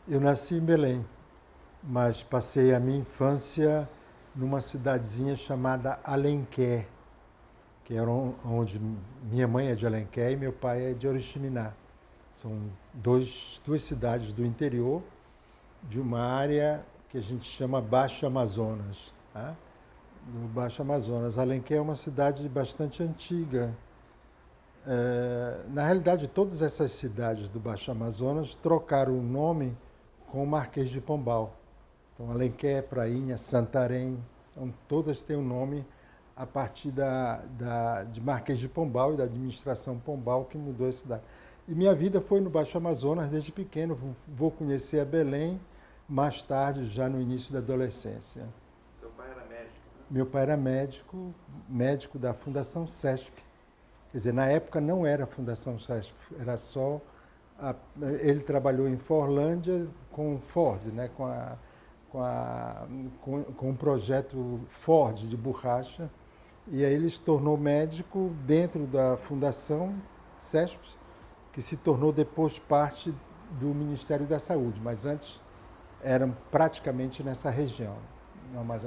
Eu nasci em Belém, mas passei a minha infância numa cidadezinha chamada Alenquer, que era onde minha mãe é de Alenquer e meu pai é de Oriximiná. São duas cidades do interior de uma área que a gente chama Baixo Amazonas. Tá? No Baixo Amazonas. Alenquer é uma cidade bastante antiga. Na realidade, todas essas cidades do Baixo Amazonas trocaram o nome com o Marquês de Pombal. Então, Alenquer, Prainha, Santarém, então, todas têm o nome a partir de Marquês de Pombal e da administração Pombal que mudou a cidade. E minha vida foi no Baixo Amazonas desde pequeno. Vou conhecer a Belém mais tarde, já no início da adolescência. Seu pai era médico, né? Meu pai era médico da Fundação CESP. Quer dizer, na época não era a Fundação CESP, era só... ele trabalhou em Forlândia com Ford, né, com um projeto Ford de borracha, e aí ele se tornou médico dentro da Fundação CESP, que se tornou depois parte do Ministério da Saúde, mas antes eram praticamente nessa região. Sua mãe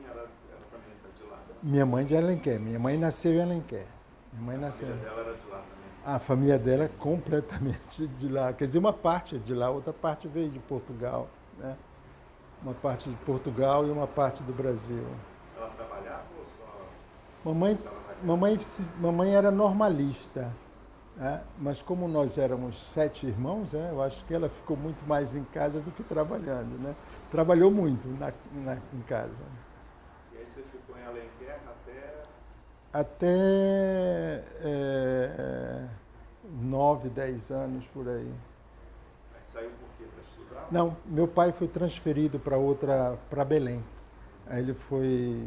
era também de lá, né? Minha mãe de Alenquer, minha mãe nasceu em Alenquer. Minha mãe A nasceu. família dela era de lá também. A família dela é completamente de lá. Quer dizer, uma parte é de lá, outra parte veio de Portugal. Né? Uma parte de Portugal e uma parte do Brasil. Ela trabalhava ou só Mamãe, ficava na casa? mamãe era normalista. Né? Mas como nós éramos 7 irmãos, né? Eu acho que ela ficou muito mais em casa do que trabalhando. Né? Trabalhou muito em casa. E aí você ficou em Alenquer Até 9, 10 anos por aí. Aí saiu por quê? Para estudar? Não, meu pai foi transferido para Belém. Aí ele foi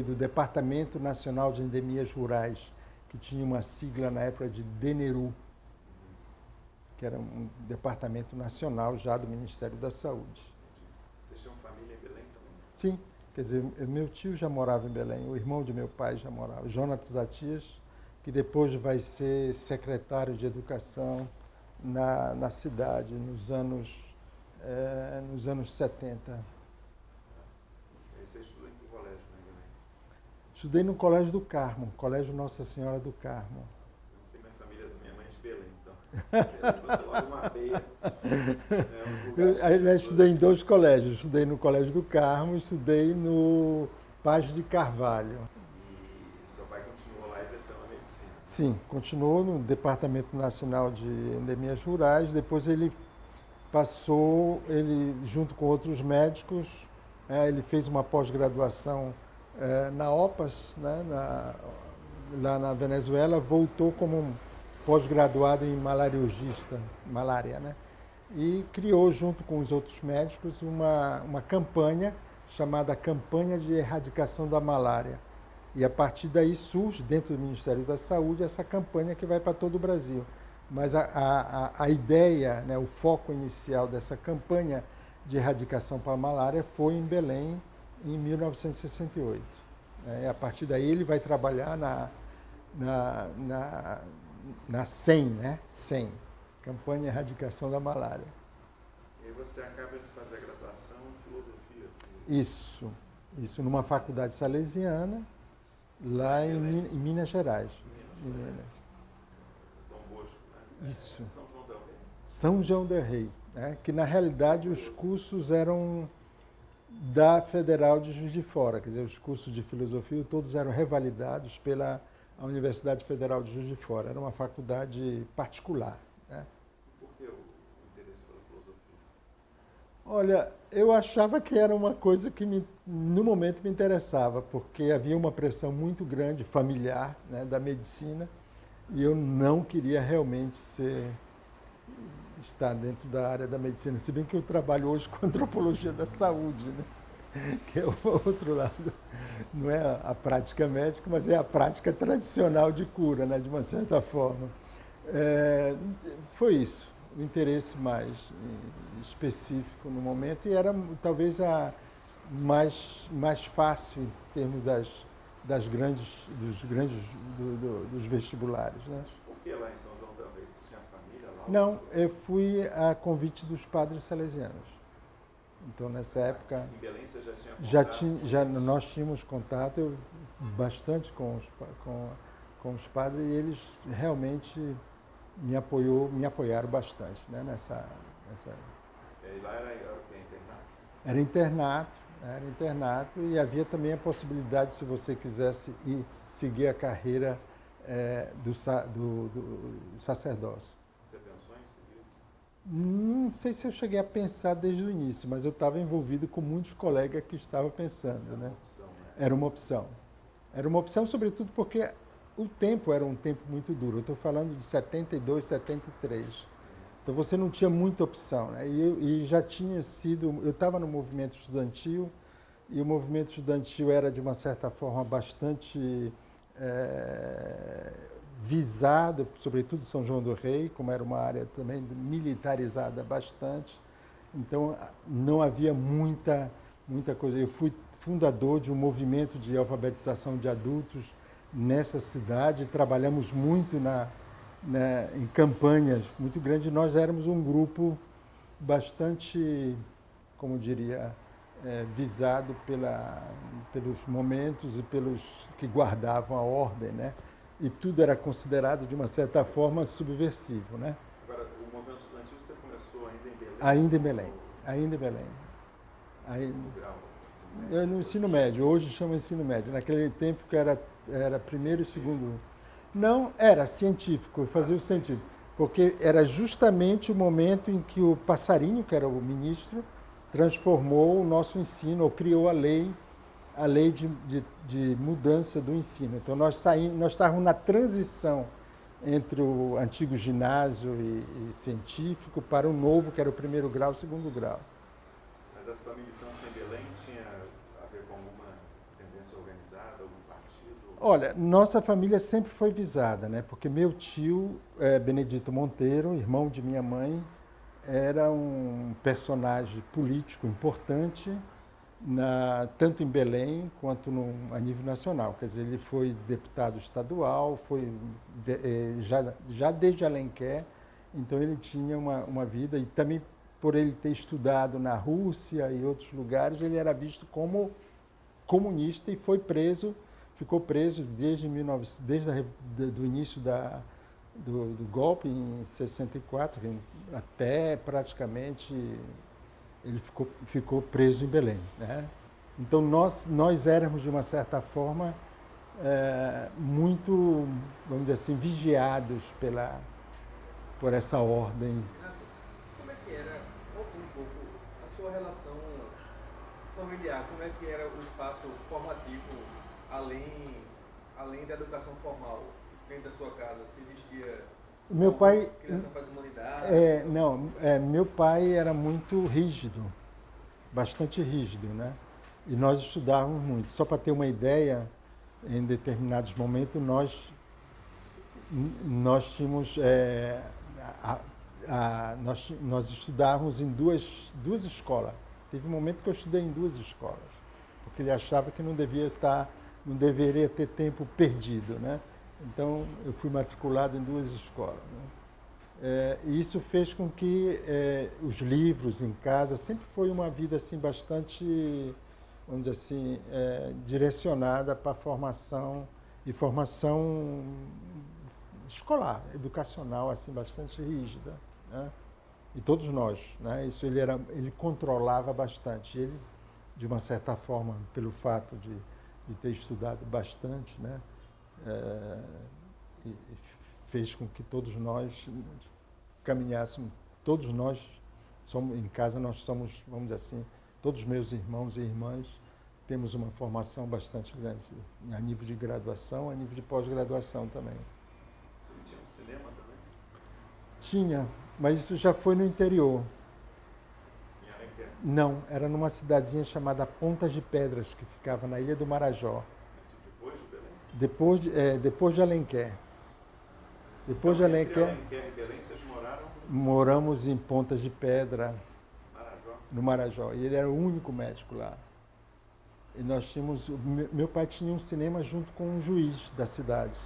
do Departamento Nacional de Endemias Rurais, que tinha uma sigla na época de DENERU, que era um departamento nacional já do Ministério da Saúde. Vocês tinham família em Belém também? Sim, quer dizer, meu tio já morava em Belém, o irmão de meu pai já morava, Jonatas Atias, que depois vai ser secretário de Educação na cidade, nos anos 70. E aí você estudou em que colégio em Belém? Estudei no Colégio do Carmo, Colégio Nossa Senhora do Carmo. Porque minha mãe é de Belém, então. Você logo uma beia. Eu estudei em 2 colégios, estudei no Colégio do Carmo e estudei no Paz de Carvalho. E seu pai continuou lá exercendo a medicina? Sim, continuou no Departamento Nacional de Endemias Rurais, depois ele passou, junto com outros médicos, ele fez uma pós-graduação na OPAS, né, lá na Venezuela, voltou como um pós-graduado em malária, né? E criou, junto com os outros médicos, uma campanha chamada Campanha de Erradicação da Malária. E a partir daí surge, dentro do Ministério da Saúde, essa campanha que vai para todo o Brasil. Mas a ideia, né, o foco inicial dessa campanha de erradicação para a malária foi em Belém, em 1968. A partir daí ele vai trabalhar na CEM, né? CEM, Campanha de Erradicação da Malária. E aí você acaba de fazer a graduação em filosofia? Isso numa faculdade salesiana, lá em Minas Gerais. Dom Bosco, né? Isso. São João del Rei? São João del Rei, né? Que na realidade os cursos eram da Federal de Juiz de Fora, quer dizer, os cursos de filosofia todos eram revalidados pela Universidade Federal de Juiz de Fora, era uma faculdade particular. Né? Por que o interesse pela filosofia? Olha, eu achava que era uma coisa que no momento me interessava, porque havia uma pressão muito grande familiar, né, da medicina, e eu não queria realmente estar dentro da área da medicina, se bem que eu trabalho hoje com antropologia da saúde, né? Que é o outro lado. Não é a prática médica, mas é a prática tradicional de cura, né? De uma certa forma. Foi isso, o interesse mais específico no momento, e era talvez a mais fácil em termos dos vestibulares. Né? Por que lá em São João del Rei? Você tinha família lá Não, eu fui a convite dos padres salesianos. Então, nessa época, Em Belém você já tinha contato? nós tínhamos contato bastante com os padres e eles realmente me apoiaram bastante, né, nessa. E lá era o quê? Internato? Era internato e havia também a possibilidade, se você quisesse seguir a carreira do sacerdócio. Você pensou em seguir? Não sei se eu cheguei a pensar desde o início, mas eu estava envolvido com muitos colegas que estavam pensando, né? Opção, né? Era uma opção. Era uma opção, sobretudo porque o tempo era um tempo muito duro. Eu estou falando de 72, 73. Então você não tinha muita opção, né? E já tinha sido... Eu estava no movimento estudantil e o movimento estudantil era, de uma certa forma, bastante visado, sobretudo São João do Rei, como era uma área também militarizada bastante. Então não havia muita coisa. Eu fui fundador de um movimento de alfabetização de adultos nessa cidade, trabalhamos muito em campanhas muito grandes. Nós éramos um grupo bastante, como diria, visado pelos momentos e pelos que guardavam a ordem, né? E tudo era considerado, de uma certa forma, subversivo, né? Agora, o movimento estudantil você começou ainda em Belém? Ainda em Belém, ainda em Belém. Segundo grau, ensino médio? No ensino médio, hoje chama ensino médio. Naquele tempo que era primeiro e segundo. Não, era científico, eu fazia o científico. Porque era justamente o momento em que o Passarinho, que era o ministro, transformou o nosso ensino, ou criou a lei de mudança do ensino. Então nós estávamos na transição entre o antigo ginásio e científico para o novo, que era o primeiro grau e o segundo grau. Mas essa militância em Belém tinha a ver com alguma tendência organizada, algum partido? Olha, nossa família sempre foi visada, né? Porque meu tio, Benedito Monteiro, irmão de minha mãe, era um personagem político importante, tanto em Belém quanto a nível nacional. Quer dizer, ele foi deputado estadual, já desde Alenquer, então ele tinha uma vida, e também por ele ter estudado na Rússia e outros lugares, ele era visto como comunista e ficou preso desde o início do golpe, em 64, até praticamente ele ficou preso em Belém, né? Então nós éramos, de uma certa forma, muito, vamos dizer assim, vigiados por essa ordem. Como é que era, um pouco, a sua relação familiar? Como é que era o espaço formativo, além da educação formal, dentro da sua casa? Se existia Meu pai, criação para as humanidades? meu pai era muito rígido, bastante rígido, né? E nós estudávamos muito. Só para ter uma ideia, em determinados momentos nós tínhamos nós estudávamos em duas escolas. Teve um momento que eu estudei em duas escolas, porque ele achava que não deveria ter tempo perdido, né? Então eu fui matriculado em duas escolas, né? E isso fez com que os livros em casa sempre foi uma vida assim bastante, vamos dizer assim, direcionada para a formação escolar, educacional, assim, bastante rígida, né? E todos nós, né? Isso ele controlava bastante. Ele, de uma certa forma, pelo fato de ter estudado bastante, né? E fez com que todos nós caminhássemos. Todos nós em casa nós somos, vamos dizer assim, todos meus irmãos e irmãs temos uma formação bastante grande, a nível de graduação, a nível de pós-graduação também. E tinha um cinema também? Tinha, mas isso já foi no interior. Em Alenquer? Não, era numa cidadezinha chamada Pontas de Pedras, que ficava na Ilha do Marajó. Isso depois de Belém? Depois de Alenquer. Depois de Entre Alenquer, Alenquer e Belém, vocês moraram moramos em Pontas de Pedra, no Marajó? no Marajó. E ele era o único médico lá. E nós tínhamos... Meu pai tinha um cinema junto com um juiz da cidade.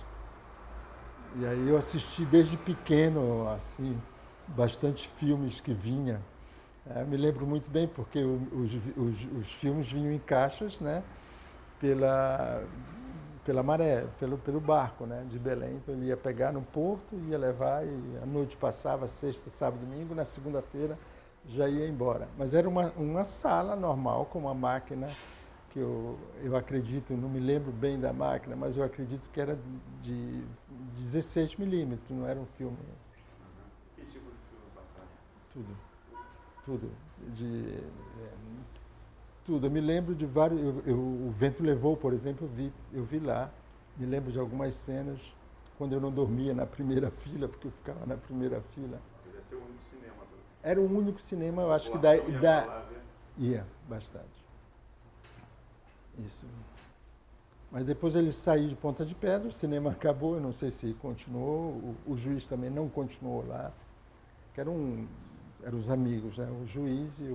E aí eu assisti desde pequeno, assim, bastante filmes que vinha. Me lembro muito bem porque os filmes vinham em caixas, né, pela maré, pelo barco, né, de Belém. Então ele ia pegar no porto, ia levar e a noite passava, sexta, sábado, domingo, na segunda-feira já ia embora. Mas era uma sala normal, com uma máquina que eu acredito, não me lembro bem da máquina, mas eu acredito que era de 16 milímetros, não era um filme. Que tipo de filme passava? Tudo. Tudo. Eu me lembro de vários. O Vento Levou, por exemplo, eu vi lá. Me lembro de algumas cenas quando eu não dormia na primeira fila, porque eu ficava na primeira fila. Devia ser o único cinema. Era o único cinema, eu acho que ia bastante. Isso. Mas depois ele saiu de Ponta de Pedra, o cinema acabou, eu não sei se continuou, o juiz também não continuou lá, que eram os amigos, né? O juiz e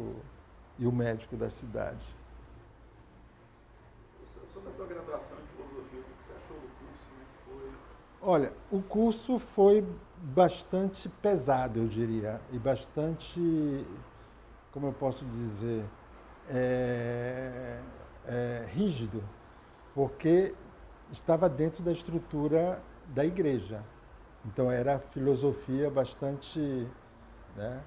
o médico da cidade. Sobre a tua graduação em filosofia, o que você achou do curso? Como é que foi? Olha, o curso foi bastante pesado, eu diria, e bastante, como eu posso dizer, rígido, porque estava dentro da estrutura da igreja. Então era filosofia bastante, né?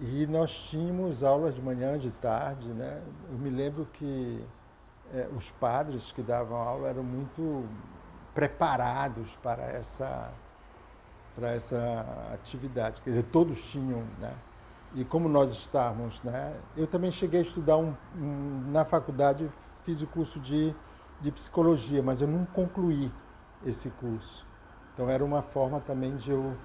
E nós tínhamos aulas de manhã, de tarde, né? Eu me lembro que os padres que davam aula eram muito preparados para essa atividade. Quer dizer, todos tinham, né? E como nós estávamos, né? Eu também cheguei a estudar na faculdade, fiz o curso de psicologia, mas eu não concluí esse curso. Então era uma forma também de eu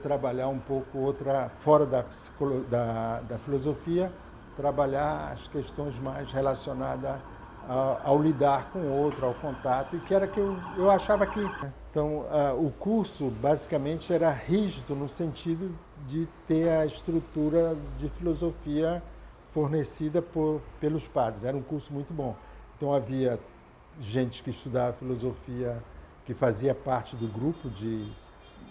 trabalhar um pouco fora da filosofia, trabalhar as questões mais relacionadas ao lidar com o outro, ao contato, e que era que eu achava que... Então, o curso basicamente era rígido no sentido de ter a estrutura de filosofia fornecida pelos padres. Era um curso muito bom. Então havia gente que estudava filosofia, que fazia parte do grupo de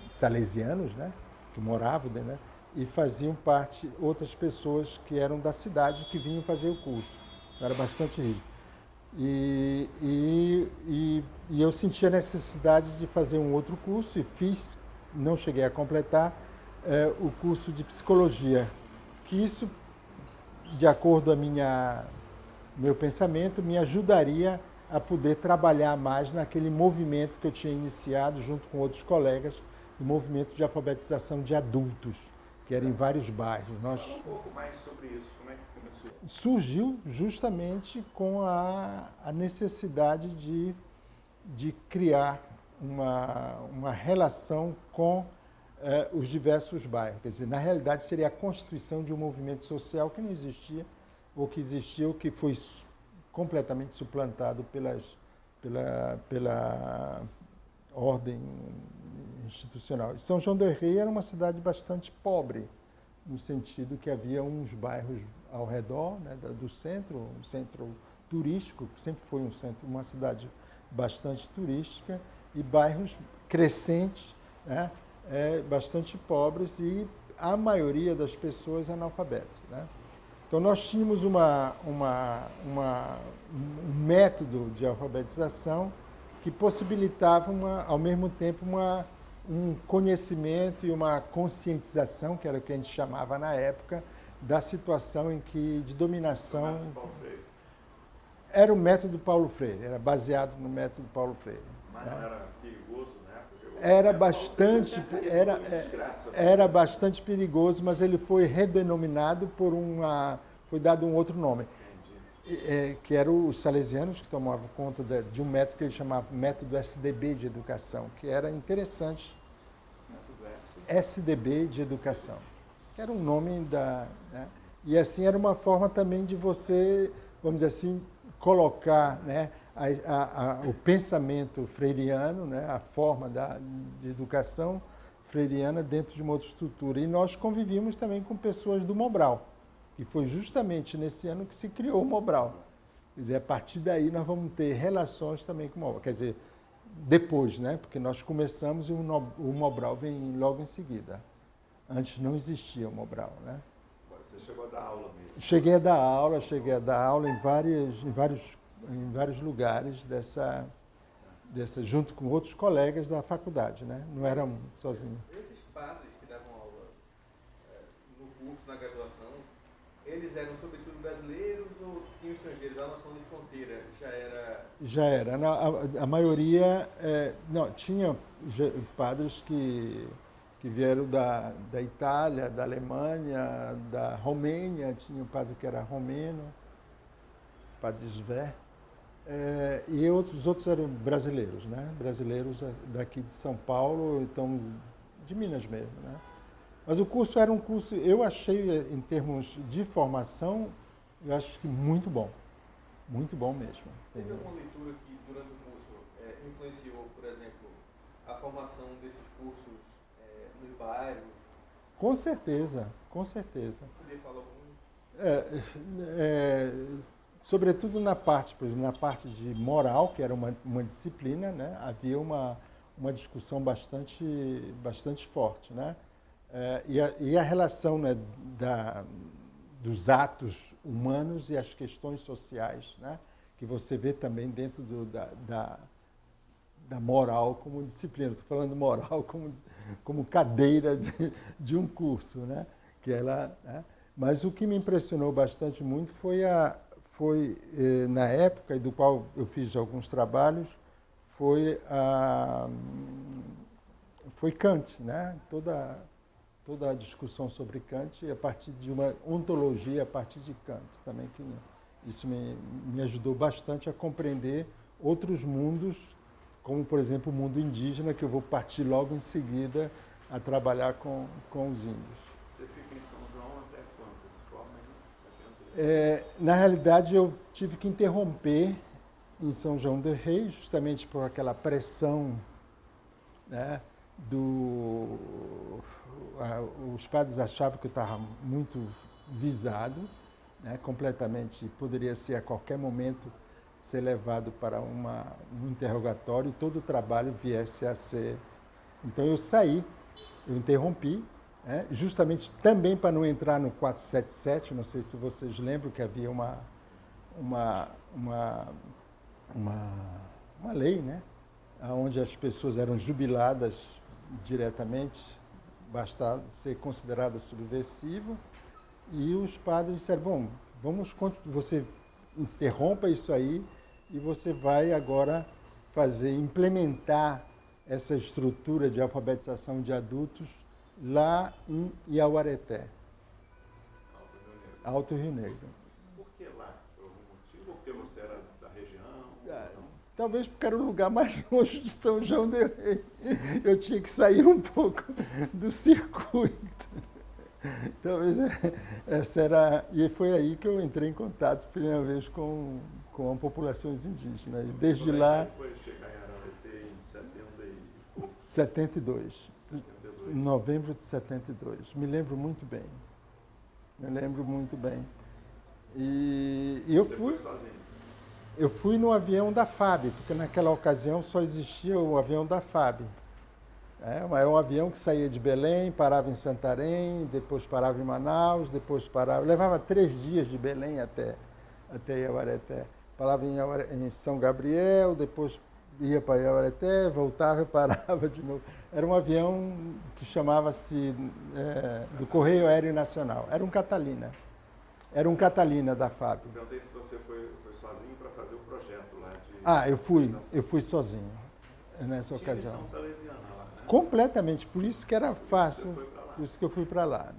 salesianos, né, que moravam, né, e faziam parte outras pessoas que eram da cidade que vinham fazer o curso. Era bastante rígido. E eu senti a necessidade de fazer um outro curso e fiz, não cheguei a completar, o curso de psicologia, que isso, de acordo com meu pensamento, me ajudaria a poder trabalhar mais naquele movimento que eu tinha iniciado junto com outros colegas, o movimento de alfabetização de adultos, que era em vários bairros. Fala um pouco mais sobre isso, como é que começou? Surgiu justamente com a necessidade de criar uma relação com os diversos bairros. Quer dizer, na realidade seria a constituição de um movimento social que não existia, ou que existia, ou que foi completamente suplantado pela ordem institucional. E São João del Rei era uma cidade bastante pobre, no sentido que havia uns bairros ao redor, né, do centro, um centro turístico, sempre foi uma cidade bastante turística, e bairros crescentes, né, bastante pobres, e a maioria das pessoas analfabetas, né? Então nós tínhamos um método de alfabetização que possibilitava, ao mesmo tempo, um conhecimento e uma conscientização, que era o que a gente chamava na época, da situação de dominação. Era o método Paulo Freire, era baseado no método Paulo Freire. Mas não era perigoso, né? Era bastante perigoso, mas ele foi redenominado foi dado um outro nome. Que eram os salesianos que tomavam conta de um método que ele chamava método SDB de educação, que era interessante. SDB de educação, que era um nome né? E assim era uma forma também de você, vamos dizer assim, colocar, né, o pensamento freiriano, né, a forma de educação freiriana dentro de uma outra estrutura. E nós convivíamos também com pessoas do Mobral, que foi justamente nesse ano que se criou o Mobral. Quer dizer, a partir daí nós vamos ter relações também com o Mobral. Quer dizer, depois, né, porque nós começamos e o Mobral vem logo em seguida. Antes não existia o Mobral, né? Você chegou a dar aula mesmo? Cheguei a dar aula em vários lugares junto com outros colegas da faculdade, né? Não era sozinho. Esses padres que davam aula no curso, na graduação, eles eram sobretudo brasileiros ou tinham estrangeiros? A noção de fronteira já era... Já era. A maioria, não, tinha padres que vieram da Itália, da Alemanha, da Romênia, tinha um padre que era romeno, padre Sver, e os outros eram brasileiros, né? Brasileiros daqui de São Paulo, então de Minas mesmo, né? Mas o curso era um curso, eu achei, em termos de formação, eu acho que muito bom mesmo. Teve alguma leitura que, durante o curso, influenciou, por exemplo, a formação desses cursos nos bairros? Com certeza, com certeza. Poderia falar algum? Sobretudo por exemplo, na parte de moral, que era uma disciplina, né? Havia uma discussão bastante forte, né? E a relação, né, dos atos humanos e as questões sociais, né? Que você vê também dentro da moral como disciplina. Estou falando moral como cadeira de um curso, né? Né? Mas o que me impressionou bastante muito foi na época, e do qual eu fiz alguns trabalhos, foi Kant, né? Toda a discussão sobre Kant a partir de uma ontologia a partir de Kant também, que isso me ajudou bastante a compreender outros mundos, como, por exemplo, o mundo indígena, que eu vou partir logo em seguida a trabalhar com os índios. Você fica em São João até quando? Você se forma em 76? Na realidade, eu tive que interromper em São João del Rei, justamente por aquela pressão, né, os padres achavam que eu estava muito visado, né, completamente, poderia ser a qualquer momento ser levado para um interrogatório e todo o trabalho viesse a ser... Então eu saí, eu interrompi, né, justamente também para não entrar no 477, não sei se vocês lembram que havia uma lei, né, onde as pessoas eram jubiladas diretamente, bastava ser considerada subversiva, e os padres disseram, bom, você interrompa isso aí e você vai agora implementar essa estrutura de alfabetização de adultos lá em Iauareté, Alto Rio Negro. Por que lá? Por algum motivo? Ou porque você era da região? Talvez porque era o lugar mais longe de São João del Rei. Eu tinha que sair um pouco do circuito. Talvez essa era... E foi aí que eu entrei em contato pela primeira vez com populações indígenas. E desde lá... Foi chegar em Arauetê em 72. Em novembro de 72. Me lembro muito bem. E eu fui... Você foi sozinho? Eu fui no avião da FAB, porque naquela ocasião só existia o avião da FAB. É um avião que saía de Belém, parava em Santarém, depois parava em Manaus, depois parava... Levava 3 dias de Belém até Iauareté. Parava em São Gabriel, depois ia para Iauareté, voltava e parava de novo. Era um avião que chamava-se do Correio Aéreo Nacional. Era um Catalina. Era um Catalina da FAB. Eu perguntei se você foi sozinho para fazer o projeto lá de... Eu fui sozinho nessa ocasião. Tinha missão salesiana lá, né? Completamente, por isso que era fácil, Por isso que eu fui por pra lá.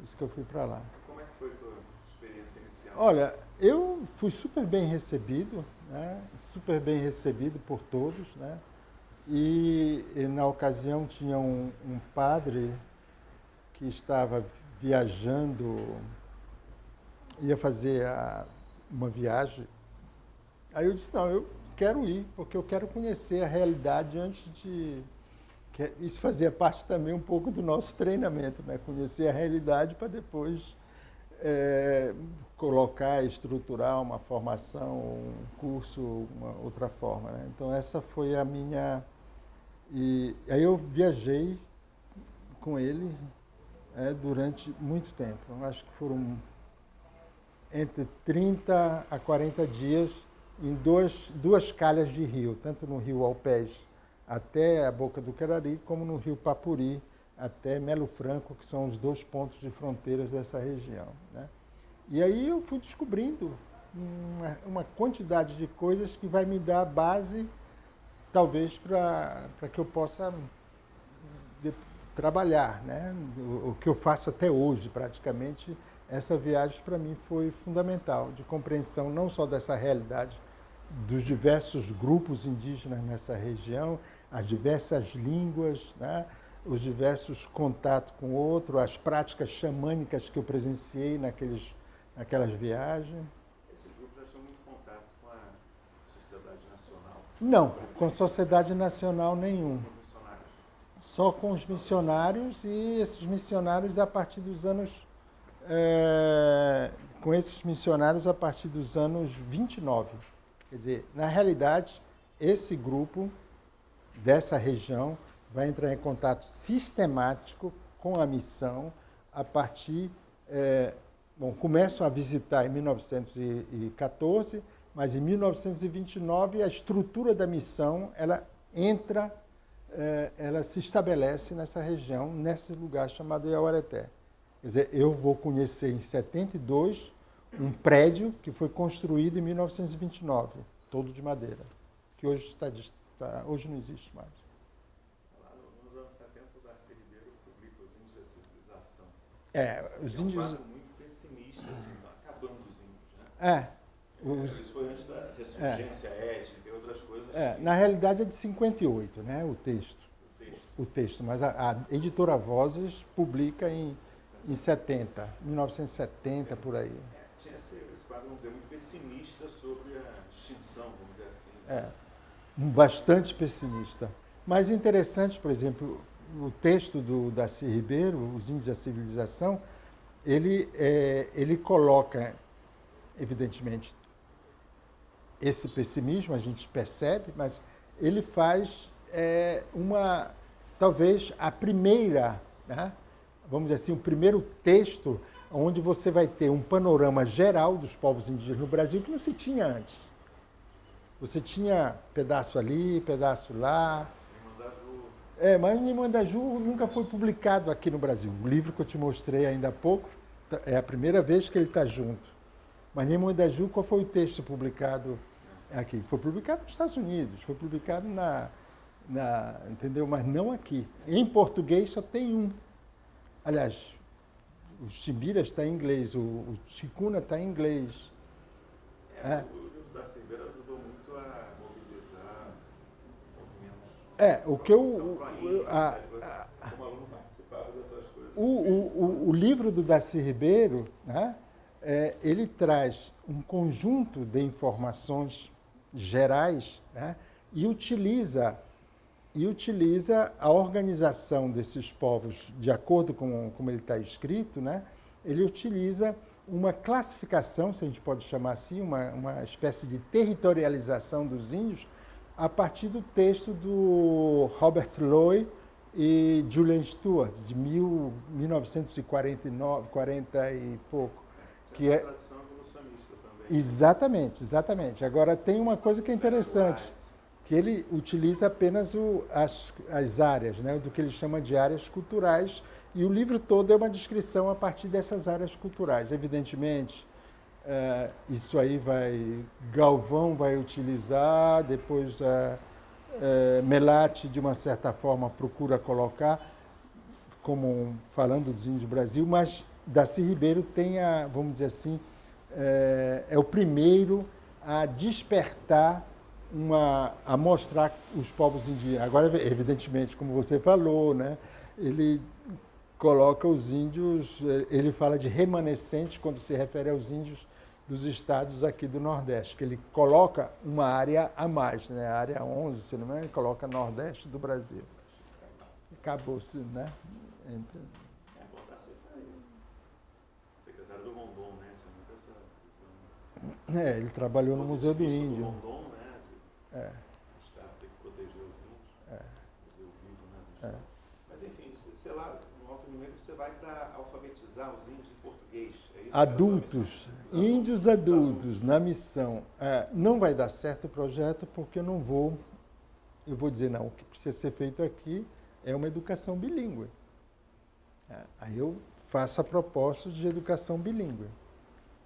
isso que eu fui para lá. Como é que foi a tua experiência inicial? Olha, eu fui super bem recebido, né? Super bem recebido por todos, né? E na ocasião tinha um padre que estava viajando, ia fazer uma viagem. Aí eu disse, não, eu quero ir, porque eu quero conhecer a realidade antes de... Isso fazia parte também um pouco do nosso treinamento, né? Conhecer a realidade para depois colocar, estruturar uma formação, um curso, uma outra forma, né? Então essa foi a minha... E aí eu viajei com ele durante muito tempo. Eu acho que foram entre 30 a 40 dias em duas calhas de rio, tanto no rio Alpés até a Boca do Querari, como no rio Papuri até Melo Franco, que são os 2 pontos de fronteiras dessa região, né? E aí eu fui descobrindo uma quantidade de coisas que vai me dar base, talvez, para que eu possa trabalhar, né? O que eu faço até hoje, praticamente. Essa viagem para mim foi fundamental, de compreensão não só dessa realidade dos diversos grupos indígenas nessa região, as diversas línguas, né? Os diversos contatos com o outro, as práticas xamânicas que eu presenciei naquelas viagens. Esses grupos já estão muito em contato com a sociedade nacional? Não, com a sociedade nacional nenhum. Com os missionários? Só com os missionários, e esses missionários a partir dos anos... com esses missionários a partir dos anos 29. Quer dizer, na realidade, esse grupo dessa região vai entrar em contato sistemático com a missão a partir... começam a visitar em 1914, mas em 1929 a estrutura da missão ela se estabelece nessa região, nesse lugar chamado Iauareté. Quer dizer, eu vou conhecer em 72 um prédio que foi construído em 1929, todo de madeira, que hoje hoje não existe mais. Lá nos anos 70, o Darcy Ribeiro publica Os Índios e a Civilização. Os é um índios... quadro muito pessimista, assim, acabando os índios, né? Isso foi antes da ressurgência étnica e outras coisas. Na realidade é de 58, né, o texto. O texto, mas a editora Vozes publica em 70, 1970, por aí. Tinha esse quadro, vamos dizer, muito pessimista sobre a extinção, vamos dizer assim. Bastante pessimista. Mas interessante, por exemplo, o texto do Darcy Ribeiro, Os Índios e a Civilização, ele coloca, evidentemente, esse pessimismo, a gente percebe, mas ele faz talvez a primeira, né? Vamos dizer assim, o primeiro texto onde você vai ter um panorama geral dos povos indígenas no Brasil que não se tinha antes. Você tinha pedaço ali, pedaço lá. Mas Nimandaju nunca foi publicado aqui no Brasil. O livro que eu te mostrei ainda há pouco é a primeira vez que ele está junto. Mas Nimandaju, qual foi o texto publicado aqui? Foi publicado nos Estados Unidos, foi publicado entendeu? Mas não aqui. Em português só tem um. Aliás, o Chimbira está em inglês, o Chicuna está em inglês. O livro da Cerveira ajudou muito a mobilizar movimentos. O que eu... Como aluno participava dessas coisas. O livro do Darcy Ribeiro, né, ele traz um conjunto de informações gerais, né, e utiliza a organização desses povos, de acordo com como ele está escrito, né, ele utiliza uma classificação, se a gente pode chamar assim, uma espécie de territorialização dos índios, a partir do texto do Robert Loy e Julian Stewart, de 1949, 40 e pouco. Que é tradição evolucionista também. Exatamente. Agora, tem uma coisa que é interessante, que ele utiliza apenas as áreas, né, do que ele chama de áreas culturais, e o livro todo é uma descrição a partir dessas áreas culturais. Evidentemente, isso aí Galvão vai utilizar, depois Melati, de uma certa forma, procura colocar, como falando dos índios do Brasil, mas Darcy Ribeiro tem, vamos dizer assim, é o primeiro a despertar, a mostrar os povos indígenas. Agora, evidentemente, como você falou, né, ele coloca os índios, ele fala de remanescentes quando se refere aos índios dos estados aqui do Nordeste, que ele coloca uma área a mais, né, a área 11, se não me engano, ele coloca Nordeste do Brasil. Acabou-se, né? Secretário do Rondon, né? Tinha muita ele trabalhou no Museu do Índio. Rondon, né? O Estado tem que proteger os índios. Museu vivo, né? Mas enfim, sei lá, você vai para alfabetizar os índios em português. É isso? Adultos, índios adultos na missão. Não vai dar certo o projeto porque eu vou dizer, não, o que precisa ser feito aqui é uma educação bilíngue. Aí eu faço a proposta de educação bilíngue.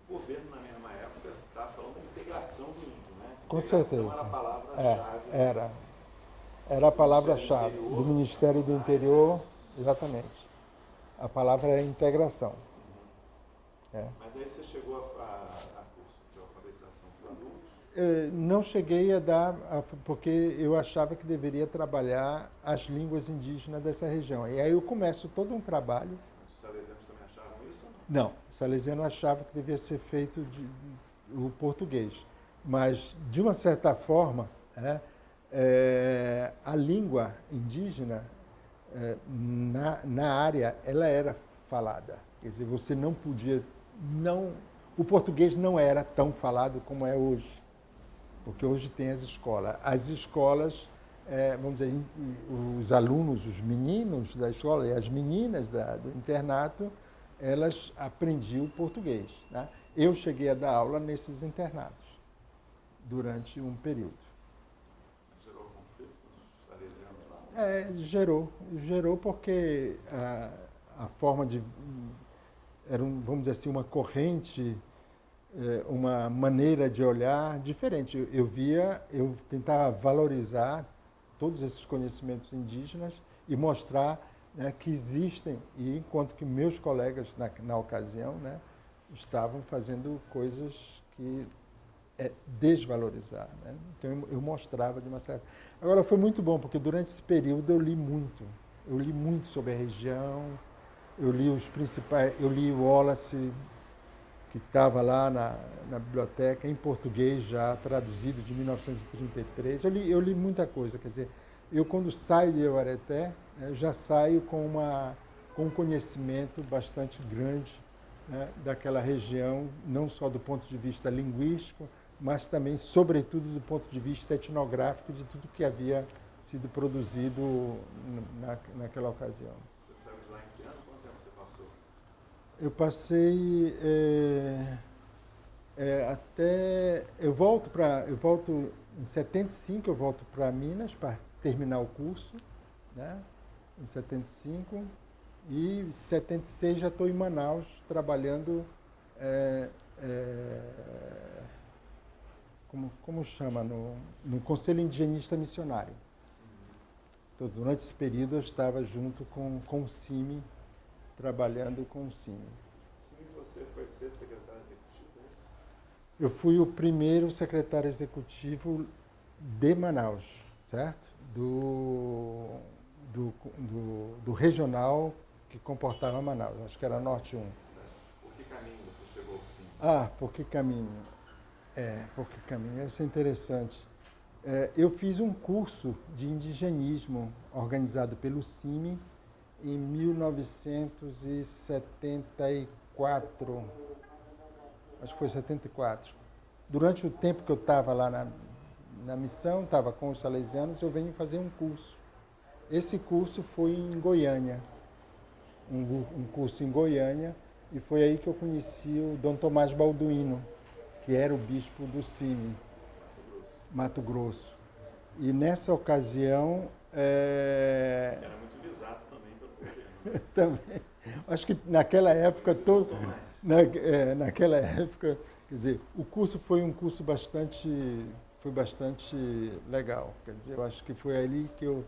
O governo, na mesma época, estava falando da integração do índio, né? Com Integração certeza. era a palavra-chave. Era a palavra-chave do Ministério do Interior, exatamente. A palavra é integração. Mas aí você chegou a curso de alfabetização para adultos? Não cheguei a dar, porque eu achava que deveria trabalhar as línguas indígenas dessa região. E aí eu começo todo um trabalho. Mas os salesianos também achavam isso? Não, o salesiano achava que devia ser feito o português. Mas, de uma certa forma, a língua indígena, na área, ela era falada. Quer dizer, você não podia... o português não era tão falado como é hoje, porque hoje tem as escolas. As escolas, vamos dizer, os alunos, os meninos da escola e as meninas do internato, elas aprendiam português. Né? Eu cheguei a dar aula nesses internatos durante um período. Gerou conflito com os salesianos lá? Gerou porque a forma de... vamos dizer assim, uma corrente, uma maneira de olhar diferente. Eu tentava valorizar todos esses conhecimentos indígenas e mostrar, né, que existem, e enquanto que meus colegas na ocasião, né, estavam fazendo coisas que desvalorizar. Né? Então eu mostrava de uma certa... Agora foi muito bom, porque durante esse período eu li muito sobre a região, eu li os principais, eu li o Wallace, que estava lá na biblioteca, em português já, traduzido de 1933. Eu li muita coisa, quer dizer, eu quando saio de Euareté, eu já saio com um conhecimento bastante grande, né, daquela região, não só do ponto de vista linguístico, mas também, sobretudo, do ponto de vista etnográfico de tudo que havia sido produzido naquela ocasião. Você saiu de lá em que ano? Quanto tempo você passou? Eu passei até... Eu volto em 75, eu volto para Minas para terminar o curso, né? Em 75, e em 76 já estou em Manaus trabalhando, como chama, no Conselho Indigenista Missionário. Então, durante esse período eu estava junto com o CIMI, trabalhando com o CIMI. Sim, você foi ser secretário executivo, é isso? Eu fui o primeiro secretário executivo de Manaus, certo? Do regional que comportava Manaus, acho que era Norte 1. Por que caminho você chegou ao sim? Por que caminho? Por que caminho? Isso é interessante. Eu fiz um curso de indigenismo organizado pelo CIMI em 1974, acho que foi 74. Durante o tempo que eu estava lá na missão, estava com os salesianos, eu venho fazer um curso. Esse curso foi em Goiânia, um curso em Goiânia, e foi aí que eu conheci o Dom Tomás Balduino, que era o bispo do CIMI, Mato Grosso. E nessa ocasião... Era muito visado também pelo governo. Também. Acho que naquela época, naquela época, quer dizer, o curso foi um curso bastante legal. Quer dizer, eu acho que foi ali que eu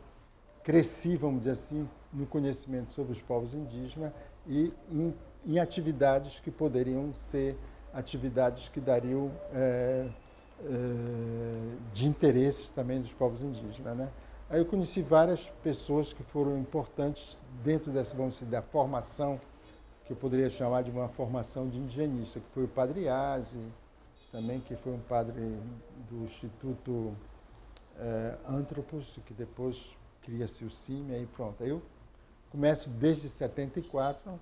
cresci, vamos dizer assim, no conhecimento sobre os povos indígenas e em atividades que poderiam ser atividades que dariam de interesses também dos povos indígenas, né? Aí eu conheci várias pessoas que foram importantes dentro dessa, vamos dizer, da formação, que eu poderia chamar de uma formação de indigenista, que foi o padre Iase, também, que foi um padre do Instituto Antropos, que depois cria-se o CIMI, aí pronto. Aí eu começo desde 74,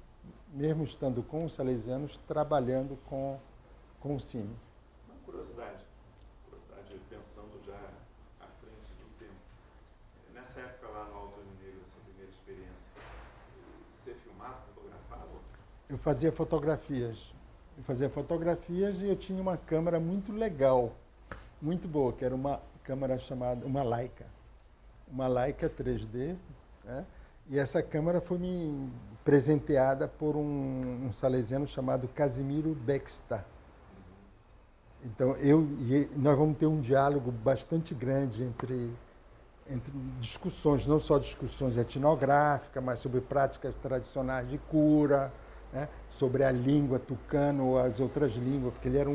mesmo estando com os salesianos, trabalhando com o CIMI. Uma curiosidade pensando já à frente do tempo. Nessa época lá no Alto Rio Negro, essa primeira experiência, ser filmado, fotografado, eu fazia fotografias. Eu fazia fotografias e eu tinha uma câmera muito legal, muito boa, que era uma câmera chamada, uma Leica 3D, né? E essa câmera foi me presenteada por um salesiano chamado Casimiro Bexta. Então, nós vamos ter um diálogo bastante grande entre discussões, não só discussões etnográficas, mas sobre práticas tradicionais de cura, né? Sobre a língua tucana ou as outras línguas, porque ele era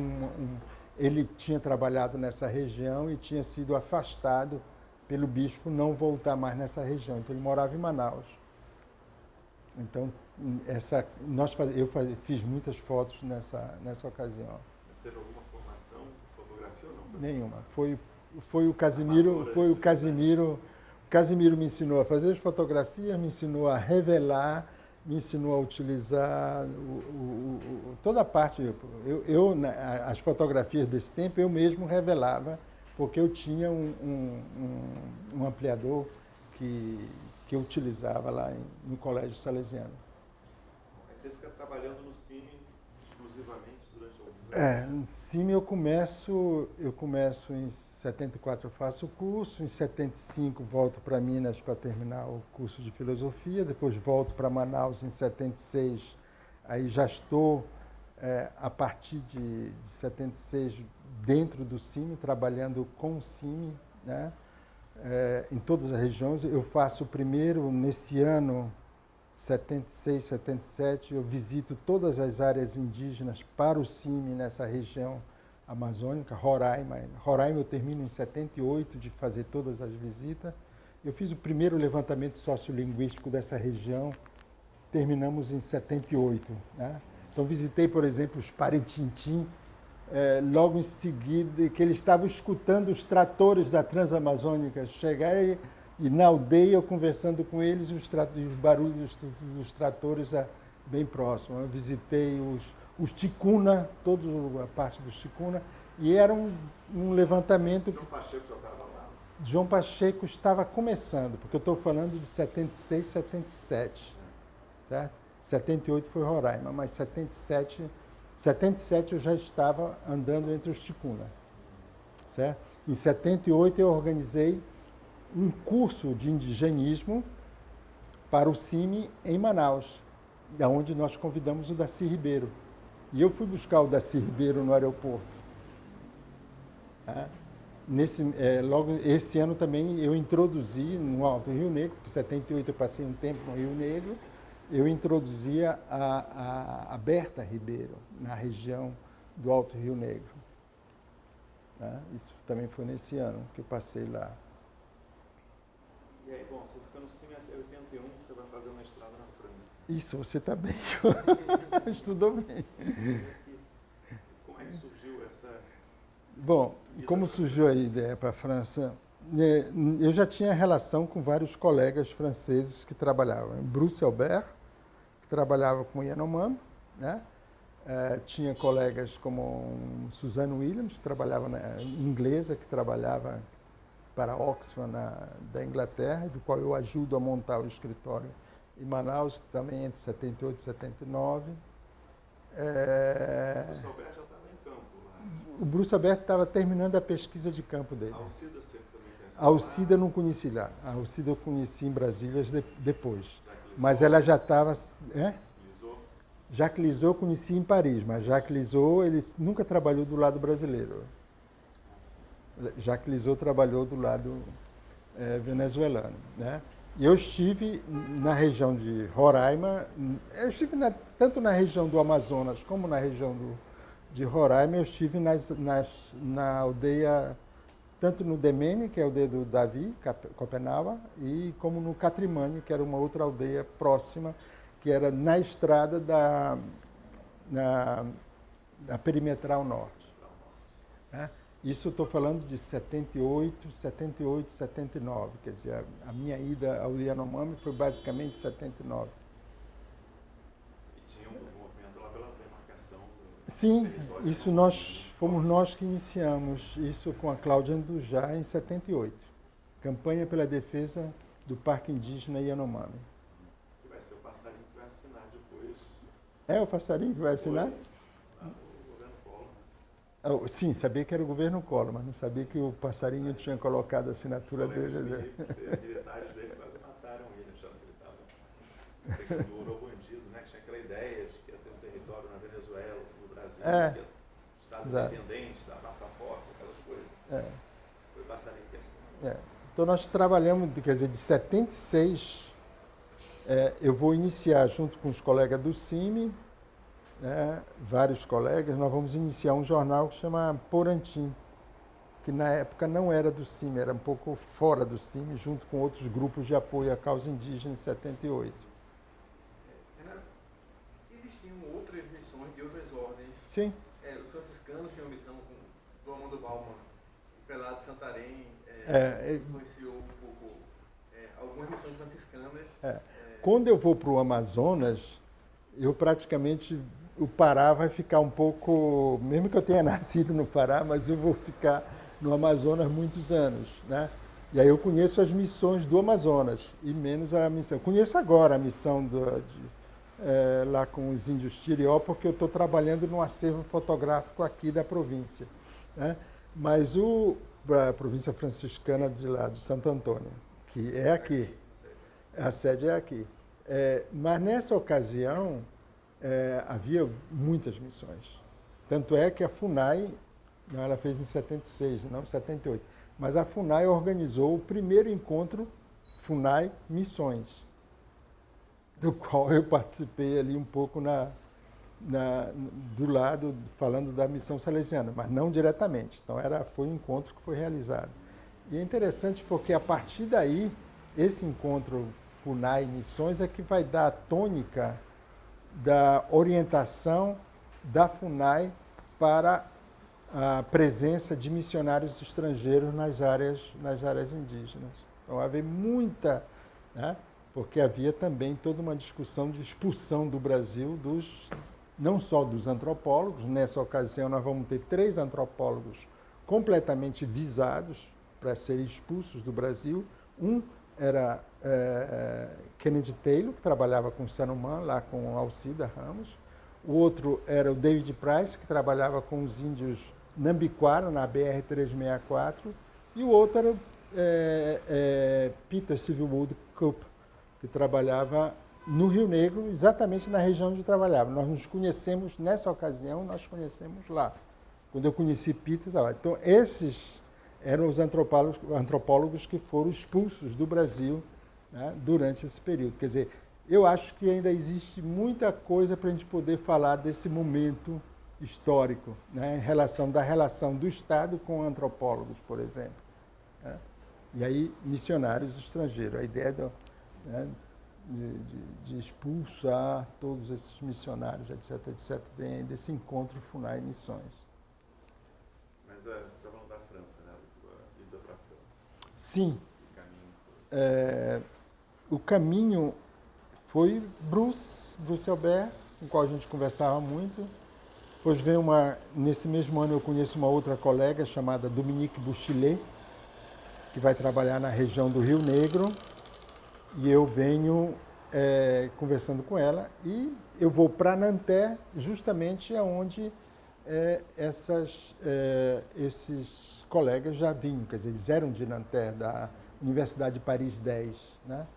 ele tinha trabalhado nessa região e tinha sido afastado pelo bispo não voltar mais nessa região. Então, ele morava em Manaus. Então, eu fiz muitas fotos nessa ocasião. Mas teve alguma formação de fotografia ou não? Nenhuma. Foi o Casimiro. O Casimiro me ensinou a fazer as fotografias, me ensinou a revelar, me ensinou a utilizar toda a parte. As fotografias desse tempo eu mesmo revelava, porque eu tinha um ampliador que eu utilizava lá no Colégio Salesiano. Aí você fica trabalhando no Cine exclusivamente durante alguns anos? No Cine eu começo em 74 eu faço o curso, em 75 volto para Minas para terminar o curso de filosofia, depois volto para Manaus em 76, aí já estou a partir de 76 dentro do Cine, trabalhando com o Cine, né? Em todas as regiões. Eu faço o primeiro, nesse ano, 76, 77, eu visito todas as áreas indígenas para o CIMI nessa região amazônica, Roraima. Roraima eu termino em 78 de fazer todas as visitas. Eu fiz o primeiro levantamento sociolinguístico dessa região, terminamos em 78. Né? Então visitei, por exemplo, os Parentintim, logo em seguida, que eles estavam escutando os tratores da Transamazônica chegar e na aldeia, eu conversando com eles, os barulhos dos tratores bem próximos. Eu visitei os Ticuna, toda a parte dos Ticuna, e era um levantamento... João Pacheco já estava lá? João Pacheco estava começando, porque eu estou falando de 76, 77, certo? 78 foi Roraima, mas 77 eu já estava andando entre os Ticuna, certo? Em 78 eu organizei um curso de indigenismo para o CIMI em Manaus, onde nós convidamos o Darcy Ribeiro. E eu fui buscar o Darcy Ribeiro no aeroporto. Tá? Logo esse ano também eu introduzi no Alto Rio Negro, porque em 78 eu passei um tempo no Rio Negro, eu introduzia a Berta Ribeiro na região do Alto Rio Negro. Tá? Isso também foi nesse ano que eu passei lá. E aí, bom, você fica no CIMI até 81, você vai fazer uma estrada na França. Isso, você está bem. Estudou bem. Como é que surgiu essa... Bom, como surgiu a ideia para a França? Eu já tinha relação com vários colegas franceses que trabalhavam. Bruce Albert, que trabalhava com Yanomami, né? Tinha colegas como Suzanne Williams, que trabalhava inglesa, que trabalhava para Oxford, da Inglaterra, do qual eu ajudo a montar o escritório em Manaus, também entre 78 e 79. O Bruce Albert já estava em campo lá. O Bruce Albert estava terminando a pesquisa de campo dele. A Alcida sempre também tem essa... A Alcida eu não conheci lá. A Alcida eu conheci em Brasília depois. Mas ela já estava... Jacques Lisot eu conheci em Paris, mas Jacques Lisot ele nunca trabalhou do lado brasileiro. Jacques Lisot trabalhou do lado venezuelano, né? E eu estive na região de Roraima, eu estive tanto na região do Amazonas como na região de Roraima, eu estive na aldeia, tanto no Demene, que é a aldeia do Davi, Copenaua, e como no Catrimânio, que era uma outra aldeia próxima, que era na estrada da Perimetral Norte. Né? Isso eu estou falando de 78, 79, quer dizer, a minha ida ao Yanomami foi basicamente 79. E tinha um movimento lá pela demarcação do... Sim, isso fomos nós que iniciamos isso com a Cláudia Andujá em 78. Campanha pela defesa do Parque Indígena Yanomami. Que vai ser o passarinho que vai assinar depois É o passarinho que vai assinar? O governo Collor, né? Sim, sabia que era o governo Collor, mas não sabia que o passarinho tinha colocado a assinatura Colegas dele. militares dele quase mataram ele, achando que ele estava segundo o bandido, né? Que tinha aquela ideia de que ia ter um território na Venezuela, no Brasil, que ia Estado exato. independente, dar passaporte, aquelas coisas. Foi passarinho que assinou. Então nós trabalhamos, quer dizer, de 76, eu vou iniciar junto com os colegas do CIMI, né, vários colegas, nós vamos iniciar um jornal que chama Porantim, que na época não era do CIMI, era um pouco fora do CIMI, junto com outros grupos de apoio à causa indígena em 78. Renato, existiam outras missões de outras ordens. Sim. Os franciscanos tinham missão com o Amando Bauman, o prelado de Santarém, influenciou um pouco algumas missões franciscanas. Quando eu vou para o Amazonas, eu praticamente, o Pará vai ficar um pouco, mesmo que eu tenha nascido no Pará, mas eu vou ficar no Amazonas muitos anos, né? E aí eu conheço as missões do Amazonas, e menos a missão. Conheço agora a missão lá com os índios Tirió, porque eu estou trabalhando no acervo fotográfico aqui da província, né? Mas a província franciscana de lá, de Santo Antônio, que é aqui, a sede é aqui. Mas nessa ocasião, havia muitas missões. Tanto é que a FUNAI, não, ela fez em 76, não em 78, mas a FUNAI organizou o primeiro encontro FUNAI Missões, do qual eu participei ali um pouco do lado, falando da missão salesiana, mas não diretamente. Então foi um encontro que foi realizado. E é interessante porque a partir daí, esse encontro FUNAI Missões é que vai dar a tônica da orientação da FUNAI para a presença de missionários estrangeiros nas áreas indígenas. Então havia muita, né, porque havia também toda uma discussão de expulsão do Brasil não só dos antropólogos. Nessa ocasião nós vamos ter 3 antropólogos completamente visados para serem expulsos do Brasil. Um era Kennedy Taylor, que trabalhava com Sanumã, lá com Alcida Ramos. O outro era o David Price, que trabalhava com os índios Nambiquara, na BR-364. E o outro era Peter Civilwood Coop, que trabalhava no Rio Negro, exatamente na região onde trabalhava. Nós nos conhecemos, nessa ocasião, nós conhecemos lá. Quando eu conheci Peter, então esses eram os antropólogos que foram expulsos do Brasil, né, durante esse período. Quer dizer, eu acho que ainda existe muita coisa para a gente poder falar desse momento histórico, né, da relação do Estado com antropólogos, por exemplo, né? E aí, missionários estrangeiros. A ideia de expulsar todos esses missionários, etc., vem desse encontro FUNAI Missões. Mas você está falando da França, né? A ida para a França. Sim. O caminho. O caminho foi Bruce Albert, com o qual a gente conversava muito. Depois nesse mesmo ano eu conheço uma outra colega chamada Dominique Bouchilet, que vai trabalhar na região do Rio Negro, e eu venho conversando com ela, e eu vou para Nanterre, justamente onde esses colegas já vinham, quer dizer, eles eram de Nanterre, da Universidade de Paris 10, né?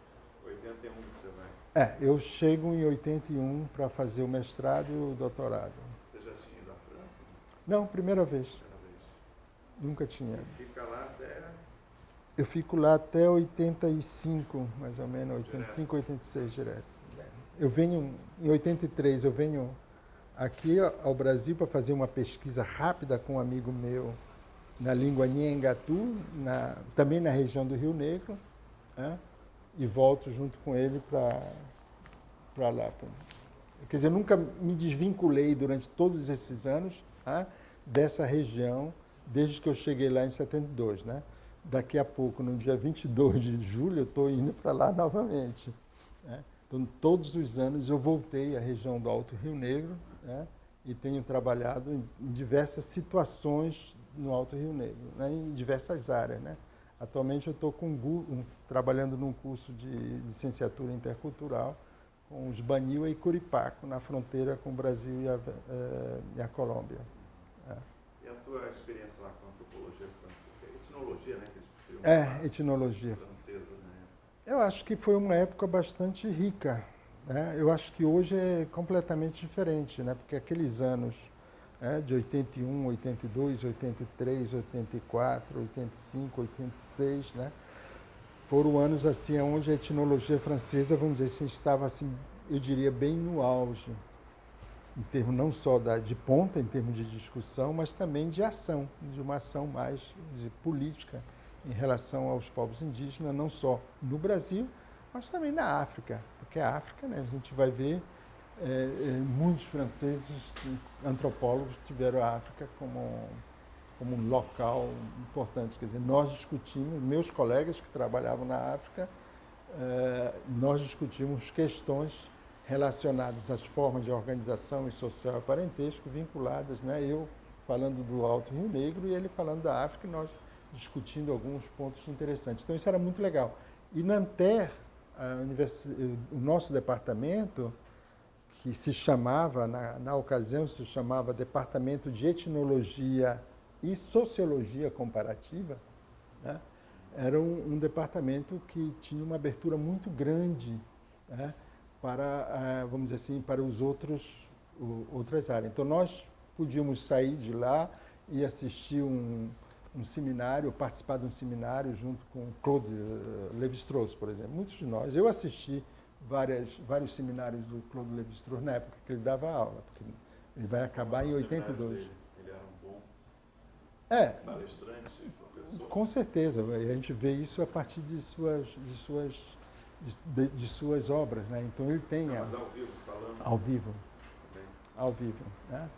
81 você vai? Eu chego em 81 para fazer o mestrado e o doutorado. Você já tinha ido à França? Não, primeira vez. Primeira vez. Nunca tinha. Fica lá até... Eu fico lá até 85, mais ou menos, 85, 86 direto. Eu venho, em 83, eu venho aqui ao Brasil para fazer uma pesquisa rápida com um amigo meu na língua Nheengatu, também na região do Rio Negro, né? E volto junto com ele para lá. Quer dizer, eu nunca me desvinculei durante todos esses anos, tá, dessa região, desde que eu cheguei lá em 72, né? Daqui a pouco, no dia 22 de julho, eu estou indo para lá novamente, né? Então, todos os anos eu voltei à região do Alto Rio Negro, né? E tenho trabalhado em diversas situações no Alto Rio Negro, né? Em diversas áreas, né? Atualmente eu estou trabalhando num curso de licenciatura intercultural com os Baniwa e Curipaco, na fronteira com o Brasil e a Colômbia. E a tua experiência lá com a antropologia francesa? Etnologia, né? Que eles preferiam falar, Etnologia. francesa, né? Eu acho que foi uma época bastante rica, né? Eu acho que hoje é completamente diferente, né? Porque aqueles anos de 81, 82, 83, 84, 85, 86, né? Foram anos assim onde a etnologia francesa, vamos dizer assim, estava assim, eu diria, bem no auge, em termos não só de ponta, em termos de discussão, mas também de ação, de uma ação mais de política em relação aos povos indígenas, não só no Brasil, mas também na África, porque a África, né, a gente vai ver, muitos franceses, antropólogos, tiveram a África como um local importante. Quer dizer, nós discutimos, meus colegas que trabalhavam na África, nós discutimos questões relacionadas às formas de organização e social e parentesco vinculadas, né? Eu falando do Alto Rio Negro e ele falando da África, e nós discutindo alguns pontos interessantes. Então isso era muito legal. E Nanterre, o nosso departamento, que se chamava, na ocasião, se chamava Departamento de Etnologia e Sociologia Comparativa, né? Era um departamento que tinha uma abertura muito grande, né, para, vamos dizer assim, para outras áreas. Então, nós podíamos sair de lá e assistir um seminário, participar de um seminário junto com Claude Lévi-Strauss, por exemplo. Muitos de nós. Eu assisti vários seminários do Claude Lévi-Strauss na época que ele dava aula, porque ele vai acabar em 82. Ele era um bom palestrante, professor. Com certeza. A gente vê isso a partir de suas obras, né? Então ele tem... Mas ao vivo, falando... Ao vivo. Também. Ao vivo, né?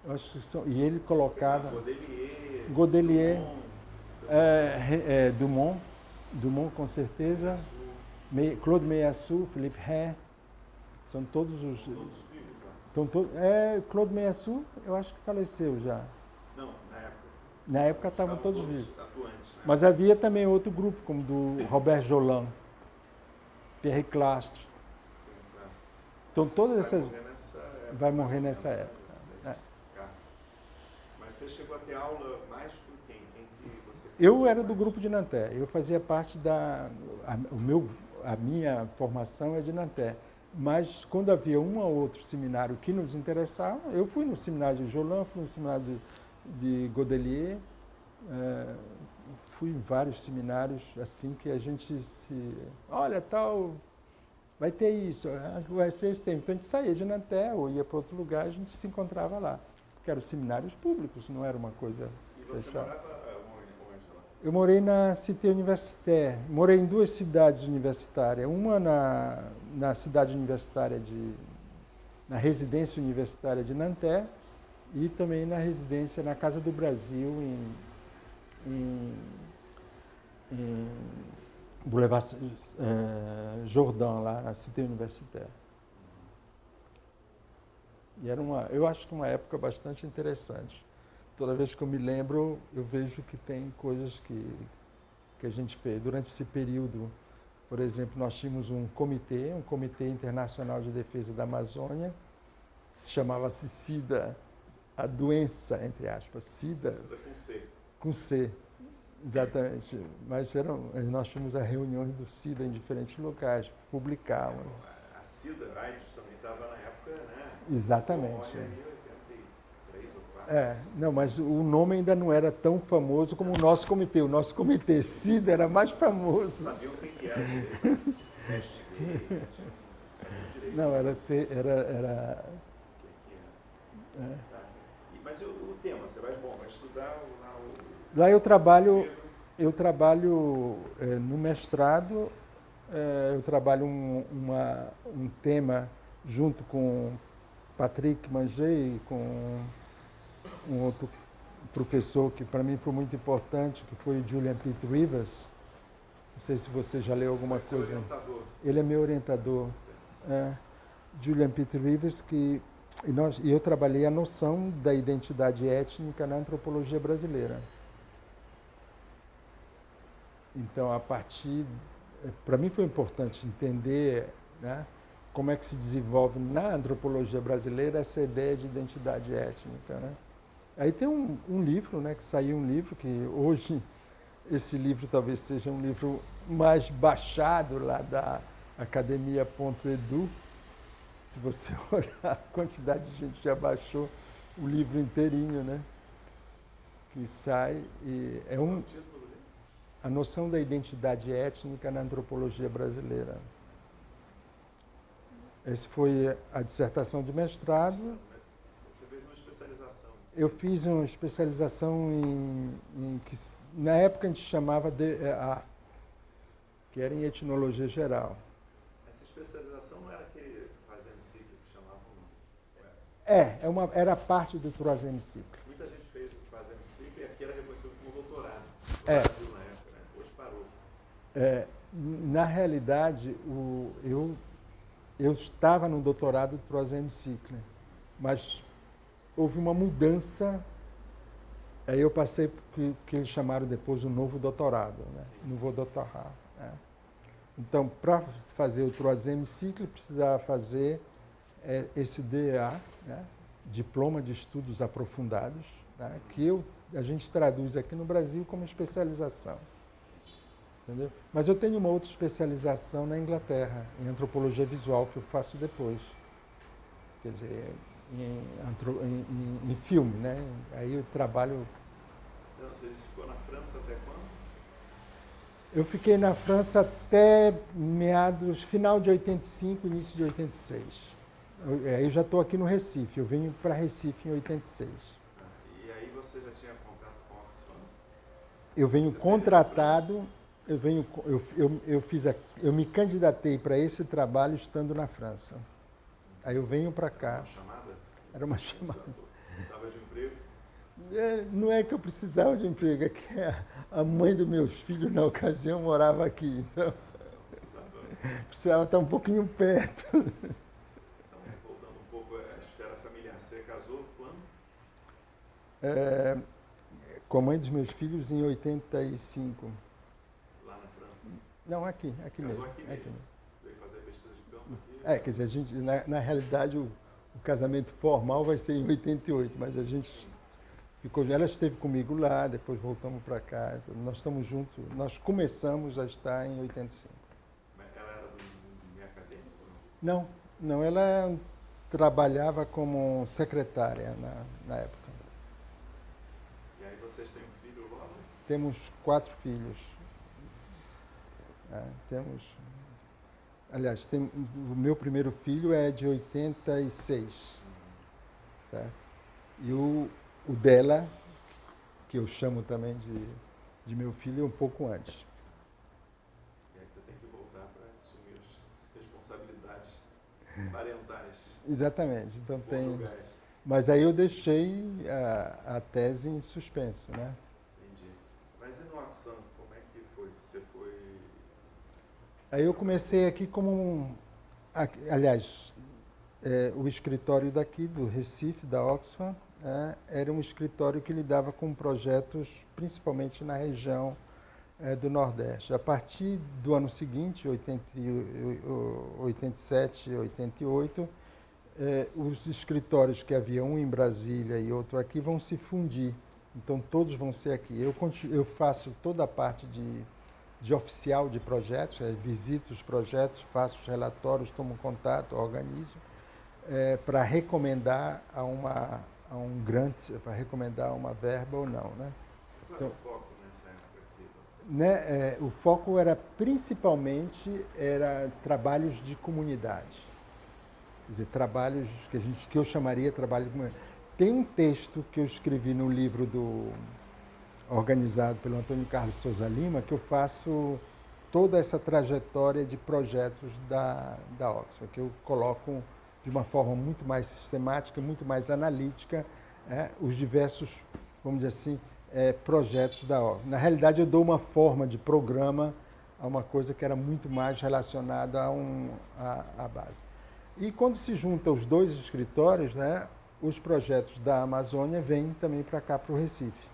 Eu acho que e ele colocava... Godelier, Dumont, com certeza, Claude Meillassoux, Philippe Rey, são todos os... Todos vivos, né? Claude Meillassoux, eu acho que faleceu já. Não, na época. Na época estavam todos vivos. Atuantes, né? Mas havia também outro grupo, como do Robert Jolan, Pierre Clastre. Então todas essas... Vai morrer nessa época. Mas você chegou a ter aula mais com quem? Eu era do grupo de Nanterre. Eu fazia parte a minha formação é de Nanterre. Mas quando havia um ou outro seminário que nos interessava, eu fui no seminário de Jolan, fui no seminário de Godelier, fui em vários seminários assim que a gente olha, tal, vai ter isso, vai ser esse tempo. Então a gente saía de Nanterre ou ia para outro lugar, a gente se encontrava lá. Porque eram seminários públicos, não era uma coisa fechada. Morava onde lá? Eu morei na Cité Universitaire. Morei em duas cidades universitárias. Uma na cidade universitária na residência universitária de Nanterre e também na Casa do Brasil em Boulevard Jourdan, lá na Cité Universitaire. E eu acho que uma época bastante interessante. Toda vez que eu me lembro, eu vejo que tem coisas que a gente fez. Durante esse período, por exemplo, nós tínhamos um Comitê Internacional de Defesa da Amazônia, chamava-se SIDA, a doença, entre aspas, SIDA. SIDA com C. Com C, exatamente. Mas nós tínhamos as reuniões do SIDA em diferentes locais, publicavam. A SIDA, a AIDS também estava na época, né? Exatamente. Olha, 83 ou 4. Não, mas o nome ainda não era tão famoso como o nosso comitê. O nosso comitê SIDA era mais famoso. Sabiam quem que era direito? Teste gay, não, era... Mas o tema, você vai estudar lá eu trabalho no mestrado, eu trabalho um tema junto com Patrick Manger e com um outro professor que para mim foi muito importante, que foi Julian Pitt Rivers. Não sei se você já leu alguma coisa. Orientador. Ele é meu orientador. Julian Pitt Rivers, e eu trabalhei a noção da identidade étnica na antropologia brasileira. Então, para mim foi importante entender, né, como é que se desenvolve na antropologia brasileira essa ideia de identidade étnica, né? Aí tem um livro, né, que saiu um livro, que hoje esse livro talvez seja um livro mais baixado lá da academia.edu. Se você olhar a quantidade de gente já baixou o livro inteirinho, né? Que sai e é Qual é o título dele? a noção da identidade étnica na antropologia brasileira. Essa foi a dissertação de mestrado. Você fez uma especialização. Eu fiz uma especialização que na época a gente chamava que era em etnologia geral. Essa especialização não era aquele fazendo ciclo que chamavam, não? Era parte do Troisième Cycle. Muita gente fez o fazendo ciclo e aqui era reconhecido como doutorado. No Brasil na época, né? Hoje parou. Na realidade, eu estava no doutorado do Troisième Cycle, mas houve uma mudança. Aí eu passei para o que eles chamaram depois o novo doutorado, né? Nouveau doutorat. Né? Então, para fazer o Troisième Cycle, precisava fazer esse DEA, né? Diploma de Estudos Aprofundados, né? Que a gente traduz aqui no Brasil como especialização. Entendeu? Mas eu tenho uma outra especialização na Inglaterra, em antropologia visual, que eu faço depois. Quer dizer, em filme, né? Aí eu trabalho... Então, você ficou na França até quando? Eu fiquei na França até final de 85, início de 86. Eu já estou aqui no Recife, eu venho para Recife em 86. E aí você já tinha contato com Oxfam? Eu venho contratado, eu me candidatei para esse trabalho estando na França. Aí eu venho para cá. Uma chamada? Era uma chamada. Precisava de um emprego? Não é que eu precisava de um emprego, é que a mãe dos meus filhos, na ocasião, morava aqui. Então, precisava estar um pouquinho perto. Então, voltando um pouco à esfera familiar, você casou quando? Com a mãe dos meus filhos em 85. Lá na França? Não, aqui Casou mesmo. aqui mesmo? Veio fazer pesquisa de campo aqui? Quer dizer, a gente, na realidade, o casamento formal vai ser em 88, mas a gente ficou. Ela esteve comigo lá, depois voltamos para cá. Nós estamos juntos. Nós começamos a estar em 85. Mas ela era do meio acadêmico? Não, ela trabalhava como secretária na época. E aí vocês têm um filho logo? Temos 4 filhos. Aliás, o meu primeiro filho é de 86. Certo? E o dela, que eu chamo também de meu filho, é um pouco antes. E aí você tem que voltar para assumir as responsabilidades parentais. Exatamente. Então Conjugais. Mas aí eu deixei a tese em suspenso, né? Entendi. Mas e no Oxfam, como é que foi? Você foi... Aí eu comecei aqui como aliás, o escritório daqui, do Recife, da Oxfam, era um escritório que lidava com projetos principalmente na região do Nordeste. A partir do ano seguinte, 87, 88, os escritórios que havia um em Brasília e outro aqui vão se fundir. Então todos vão ser aqui. Eu faço toda a parte de oficial de projetos, visito os projetos, faço os relatórios, tomo contato, organizo, para recomendar a um grant, para recomendar uma verba ou não. Né? Qual era o foco nessa época aqui? O foco era principalmente trabalhos de comunidade. Quer dizer, trabalhos que eu chamaria trabalho de comunidade. Tem um texto que eu escrevi no livro organizado pelo Antônio Carlos Souza Lima, que eu faço toda essa trajetória de projetos da Oxfam, que eu coloco de uma forma muito mais sistemática, muito mais analítica, os diversos, vamos dizer assim, projetos da Oxfam. Na realidade, eu dou uma forma de programa a uma coisa que era muito mais relacionada à base. E quando se junta os dois escritórios, né, os projetos da Amazônia vêm também para cá, para o Recife.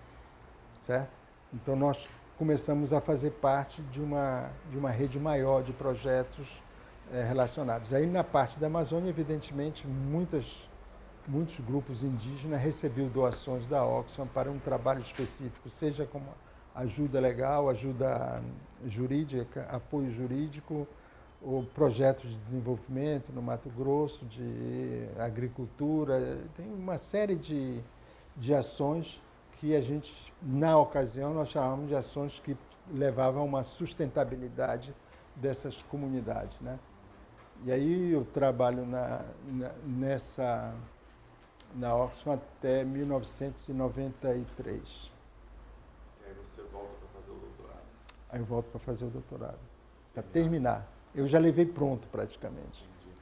Certo? Então nós começamos a fazer parte de uma rede maior de projetos relacionados. Aí na parte da Amazônia, evidentemente, muitos grupos indígenas recebiam doações da Oxfam para um trabalho específico, seja como ajuda legal, ajuda jurídica, apoio jurídico, ou projetos de desenvolvimento no Mato Grosso, de agricultura. Tem uma série de ações que a gente, na ocasião, nós chamamos de ações que levavam a uma sustentabilidade dessas comunidades, né? E aí eu trabalho na Oxfam até 1993. E aí você volta para fazer o doutorado? Aí eu volto para fazer o doutorado, para terminar. Eu já levei pronto praticamente. Entendi.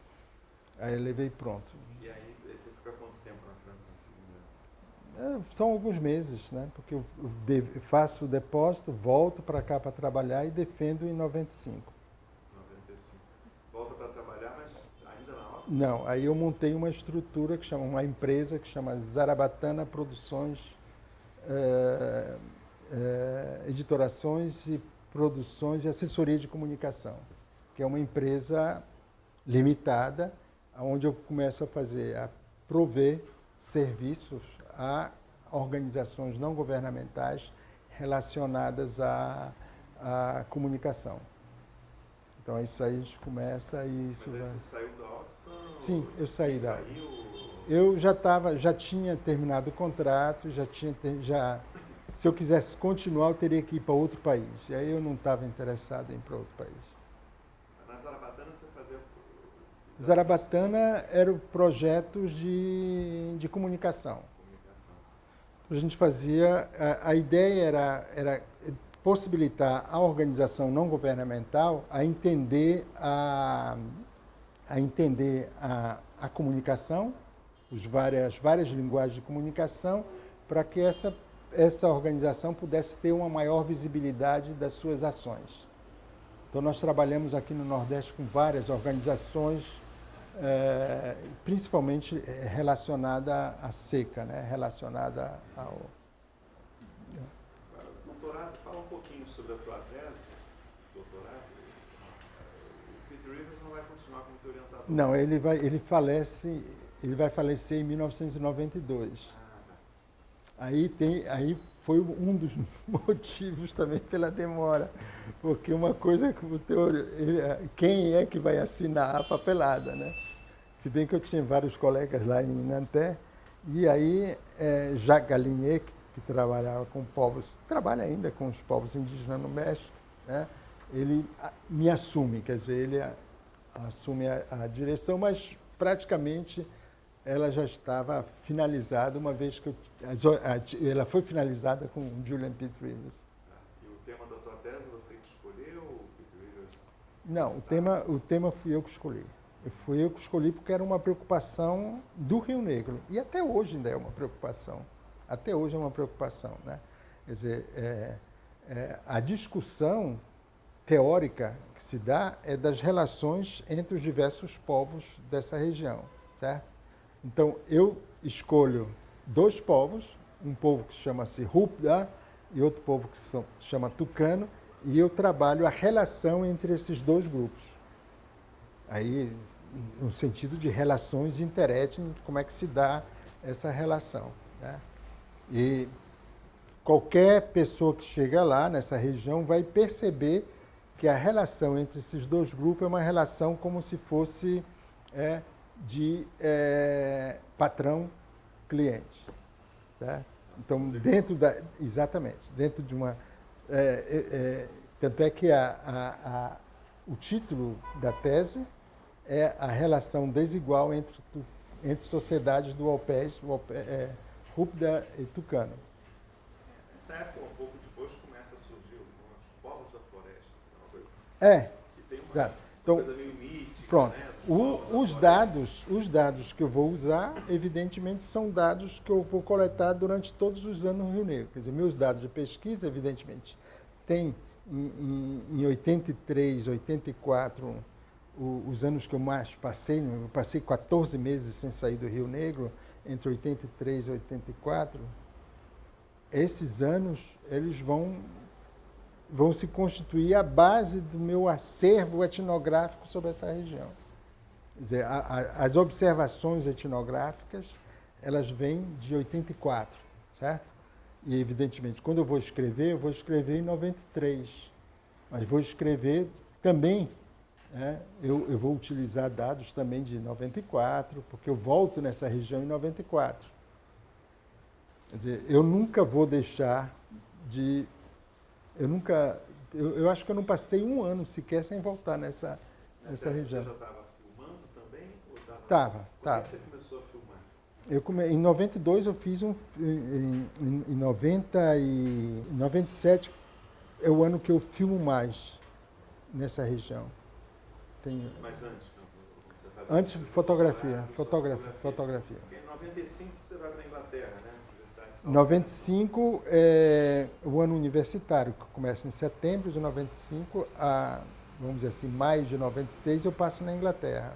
Aí eu levei pronto. E aí você fica quanto tempo na França na segunda? São alguns meses, né? Porque eu faço o depósito, volto para cá para trabalhar e defendo em 95. 95. Volta para trabalhar, mas ainda na Oxfam? Não, aí eu montei uma estrutura que chama, uma empresa que chama Zarabatana Produções, Editorações e Produções e Assessoria de Comunicação, que é uma empresa limitada, onde eu começo a prover serviços a organizações não governamentais relacionadas à comunicação. Então, isso aí a gente começa e isso Mas aí vai... você saiu da Oxfam? Sim, eu saí da... Saiu... Eu já tinha terminado o contrato, se eu quisesse continuar, eu teria que ir para outro país. E aí eu não estava interessado em ir para outro país. Na Zarabatana você fazia... Zarabatana eram projetos de comunicação. A gente fazia... A ideia era possibilitar a organização não governamental a entender a comunicação, as várias linguagens de comunicação, para que essa organização pudesse ter uma maior visibilidade das suas ações. Então, nós trabalhamos aqui no Nordeste com várias organizações, principalmente relacionada à seca, né? Relacionada ao... Doutorado, fala um pouquinho sobre a tua tese, doutorado. O Peter Rivers não vai continuar como teu orientador. Não, ele vai falecer em 1992. Aí foi um dos motivos também pela demora, porque uma coisa é que quem é que vai assinar a papelada, né? Se bem que eu tinha vários colegas lá em Nanterre, e aí Jacques Galinier, que trabalhava com povos, trabalha ainda com os povos indígenas no México, né? Ele me assume, quer dizer, ele assume a direção, mas praticamente ela já estava finalizada, uma vez que ela foi finalizada com Julian Pitt Rivers. E o tema da tua tese você que escolheu ou o Peter Rivers? Não, o tema fui eu que escolhi. Fui eu que escolhi porque era uma preocupação do Rio Negro. E até hoje ainda é uma preocupação. Até hoje é uma preocupação, né? Quer dizer, a discussão teórica que se dá é das relações entre os diversos povos dessa região, certo? Então, eu escolho dois povos, um povo que chama-se Rupda e outro povo que se chama Tucano, e eu trabalho a relação entre esses dois grupos. Aí, no sentido de relações interétnicas, como é que se dá essa relação, né? E qualquer pessoa que chega lá, nessa região, vai perceber que a relação entre esses dois grupos é uma relação como se fosse de patrão-cliente. Tá? Então, exatamente, dentro de uma... tanto é que o título da tese é a relação desigual entre sociedades do Alpés, Rupda e Tucano. Nessa época, um pouco depois, começa a surgir os povos da floresta. Que tem uma coisa meio mítica. Pronto. Né? Os dados que eu vou usar, evidentemente, são dados que eu vou coletar durante todos os anos no Rio Negro. Quer dizer, meus dados de pesquisa, evidentemente, tem em 83, 84, os anos que eu mais passei, eu passei 14 meses sem sair do Rio Negro, entre 83 e 84, esses anos, eles vão vão se constituir a base do meu acervo etnográfico sobre essa região. Quer dizer, as observações etnográficas, elas vêm de 84, certo? E, evidentemente, quando eu vou escrever em 93. Mas vou escrever também, né? Eu vou utilizar dados também de 94, porque eu volto nessa região em 94. Quer dizer, eu nunca vou deixar de... Eu acho que eu não passei um ano sequer sem voltar nessa região. Você já estava filmando também? Estava. Quando é que você começou a filmar? Em 92 eu fiz em 97 é o ano que eu filmo mais nessa região. Mas antes? Você faz Antes, fotografia. Em 95 você vai para a Inglaterra, né? 95 é o ano universitário, que começa em setembro de 95 a, vamos dizer assim, maio de 96, eu passo na Inglaterra.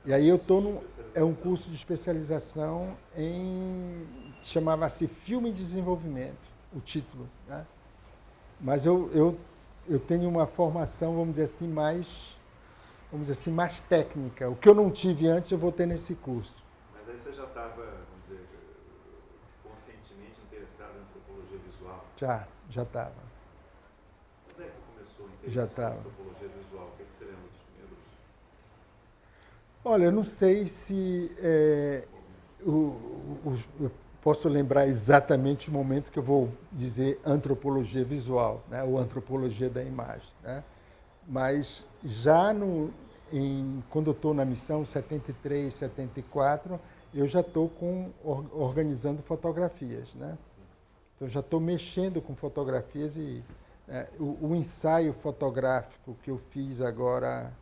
E aí eu estou é um curso de especialização chamava-se Filme e Desenvolvimento, o título, né? Mas eu tenho uma formação, vamos dizer assim, mais técnica. O que eu não tive antes, eu vou ter nesse curso. Mas aí você já estava, vamos dizer, conscientemente interessado em antropologia visual? Já estava. Quando é que começou a interessar em antropologia visual? O que você lembra dos primeiros? Olha, eu não sei se eu posso lembrar exatamente o momento que eu vou dizer antropologia visual, né, ou antropologia da imagem, né? Mas já quando eu estou na missão 73, 74, eu já estou organizando fotografias, né? Então já estou mexendo com fotografias e o ensaio fotográfico que eu fiz agora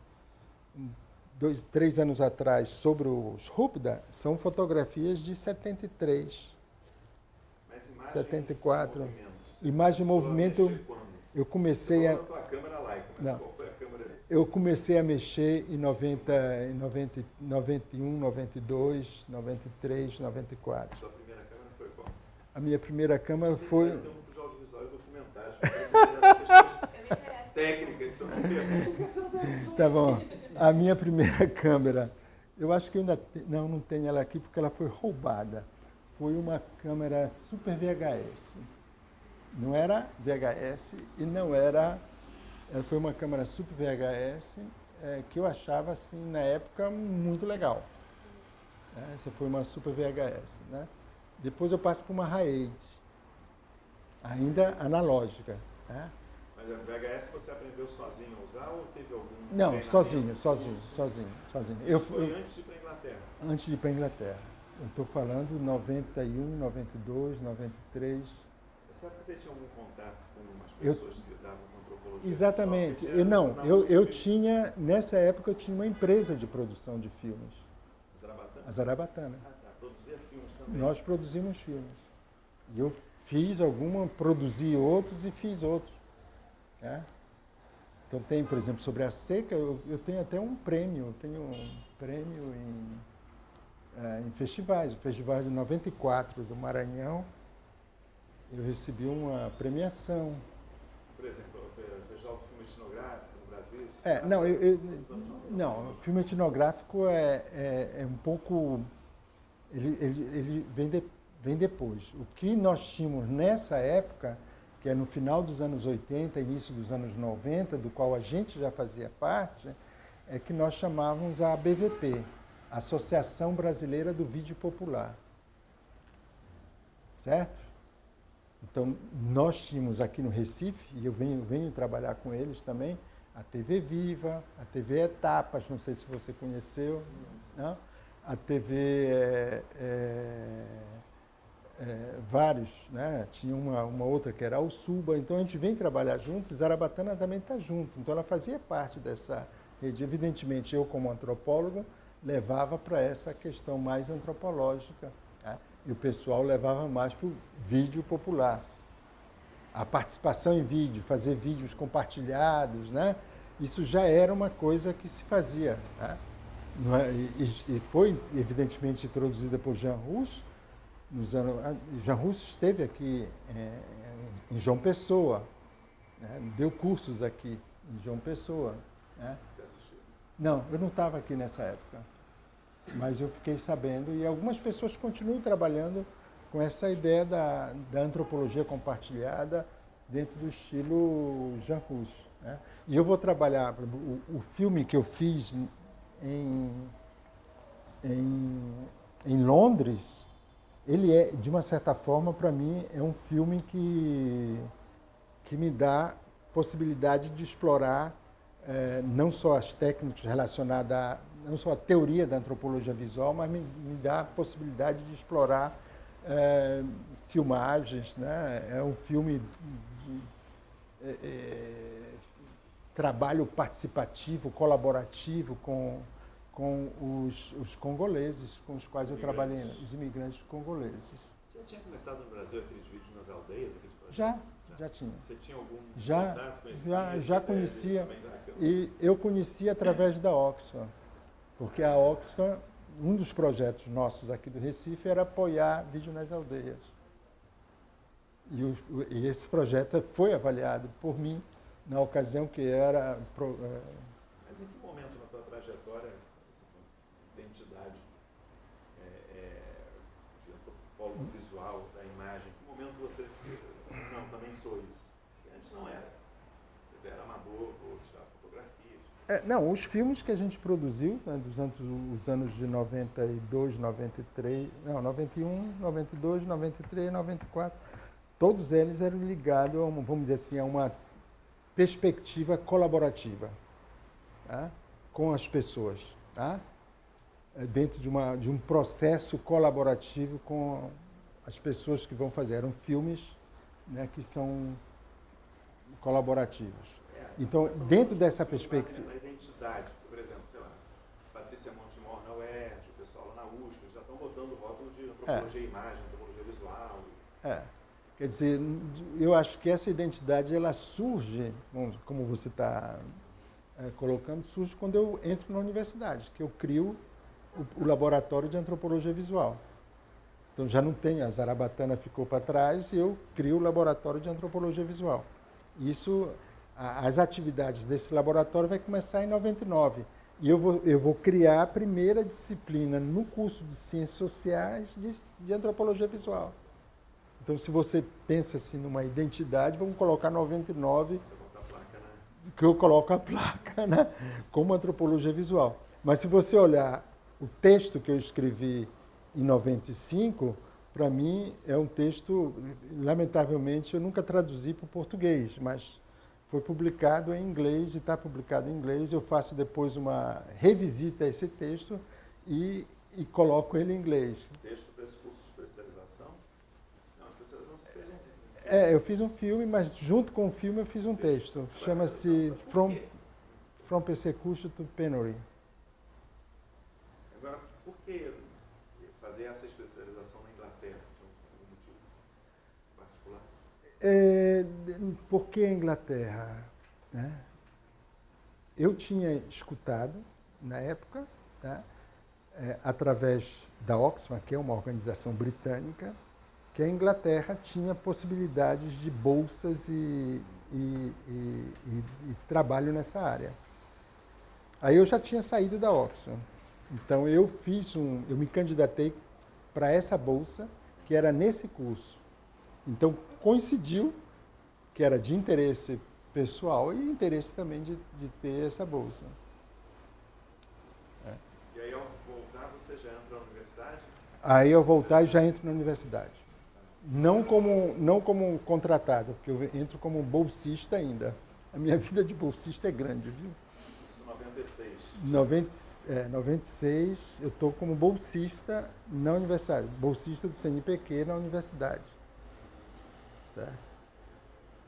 3 anos atrás sobre os Rupda são fotografias de 73, Mas imagem 74. Movimento. Imagem em movimento, eu comecei a... Tua câmera Leica, mas Não. qual foi a câmera? Eu comecei a mexer em 91, 92, 93, 94. Sua primeira câmera foi qual? A minha primeira câmera foi... Tem um de audiovisual e documentário. Questões técnicas, isso não pergunta. Por que você não perguntou? Tá bom. A minha primeira câmera, eu acho que eu ainda não tenho ela aqui porque ela foi roubada. Foi uma câmera Super VHS. Não era VHS e não era... Ela foi uma câmera Super VHS que eu achava, assim, na época, muito legal. Essa foi uma Super VHS, né? Depois eu passo para uma Raid, ainda analógica, né? Mas a VHS você aprendeu sozinho a usar ou teve algum... Não, sozinho. Isso foi antes de ir para a Inglaterra? Antes de ir para a Inglaterra. Eu estou falando 91, 92, 93. Essa época você tinha algum contato com umas pessoas que lidavam com antropologia? Exatamente. Eu tinha, nessa época, eu tinha uma empresa de produção de filmes. A Zarabatana. Ah, tá. Produzia filmes também? Nós produzimos filmes. E eu produzi outros e fiz outros. Né? Então tem, por exemplo, sobre a seca, eu tenho até um prêmio. Eu tenho um prêmio em festivais. O Festival de 94 do Maranhão, eu recebi uma premiação. Por exemplo, o Festival do Filme Etnográfico no Brasil? Não, o filme etnográfico é um pouco... Ele vem depois. O que nós tínhamos nessa época, que é no final dos anos 80, início dos anos 90, do qual a gente já fazia parte, é que nós chamávamos a ABVP, Associação Brasileira do Vídeo Popular. Certo? Então, nós tínhamos aqui no Recife, e eu venho trabalhar com eles também, a TV Viva, a TV Etapas, não sei se você conheceu, não? A TV vários, né? Tinha uma outra que era a Suba, então a gente vem trabalhar juntos, e Zarabatana também está junto, então ela fazia parte dessa rede. Evidentemente, eu como antropólogo levava para essa questão mais antropológica, né? E o pessoal levava mais para o vídeo popular. A participação em vídeo, fazer vídeos compartilhados, né? Isso já era uma coisa que se fazia, né? E foi, evidentemente, introduzida por Jean Russo. Jean Russo esteve aqui em João Pessoa, né? Deu cursos aqui em João Pessoa. Né? Você assistiu? Não, eu não estava aqui nessa época, mas eu fiquei sabendo e algumas pessoas continuam trabalhando com essa ideia da antropologia compartilhada dentro do estilo Jean Hus. Né? E eu vou trabalhar, o filme que eu fiz em Londres, ele é, de uma certa forma, para mim, é um filme que me dá possibilidade de explorar não só as técnicas relacionadas, não só a teoria da antropologia visual, mas me dá a possibilidade de explorar filmagens. Né? É um filme de trabalho participativo, colaborativo com os congoleses, com os quais eu trabalhei, os imigrantes congoleses. Já tinha começado no Brasil aqueles vídeos nas aldeias? Já tinha. Você tinha algum contato? Já conhecia. E eu conhecia através da Oxfam, porque a Oxfam, um dos projetos nossos aqui do Recife era apoiar vídeo nas aldeias. E esse projeto foi avaliado por mim na ocasião que era... Mas em que momento na tua trajetória, identidade de antropólogo visual, da imagem, em que momento você se... Não, também sou isso. Porque antes não era. Você era amador, vou tirar fotografias. Não, os filmes que a gente produziu, né, os anos de 92, 93, não, 91, 92, 93, 94, todos eles eram ligados, vamos dizer assim, a uma perspectiva colaborativa, tá? Com as pessoas, tá? Dentro de um processo colaborativo com as pessoas que vão fazer. Eram filmes, né, que são colaborativos. Então, dentro dessa perspectiva... A identidade, por exemplo, sei lá, Patrícia Montemor na UERJ, o pessoal lá na USP, já estão botando o rótulo de antropologia e imagem, antropologia visual. Quer dizer, eu acho que essa identidade, ela surge, como você está colocando, surge quando eu entro na universidade, que eu crio o laboratório de antropologia visual. Então já não tem, a Zarabatana ficou para trás e eu crio o laboratório de antropologia visual. Isso, as atividades desse laboratório vai começar em 99. E eu vou criar a primeira disciplina no curso de Ciências Sociais de antropologia visual. Então, se você pensa assim numa identidade, vamos colocar 99, Você bota a placa, né? que eu coloco a placa, né, como antropologia visual. Mas se você olhar o texto que eu escrevi em 95, para mim é um texto, lamentavelmente, eu nunca traduzi para o português, mas foi publicado em inglês e está publicado em inglês. Eu faço depois uma revisita a esse texto e coloco ele em inglês. Texto para esse curso de especialização? Não, a especialização você fez um filme. Eu fiz um filme, mas junto com o filme eu fiz um texto. Chama-se From Persecution to Penury. Agora, por que fazer essa especialização na Inglaterra? Tem algum motivo particular? Por que a Inglaterra? Né? Eu tinha escutado, na época, tá? Através da Oxfam, que é uma organização britânica, que a Inglaterra tinha possibilidades de bolsas e trabalho nessa área. Aí eu já tinha saído da Oxfam. Então eu me candidatei para essa bolsa, que era nesse curso. Então coincidiu que era de interesse pessoal e interesse também de ter essa bolsa. E aí, ao voltar, você já entra na universidade? Aí eu voltar e já entro na universidade. Não como contratado, porque eu entro como bolsista ainda. A minha vida de bolsista é grande, viu? Isso em 96. 96, eu estou como bolsista na universidade, bolsista do CNPq na universidade. Certo?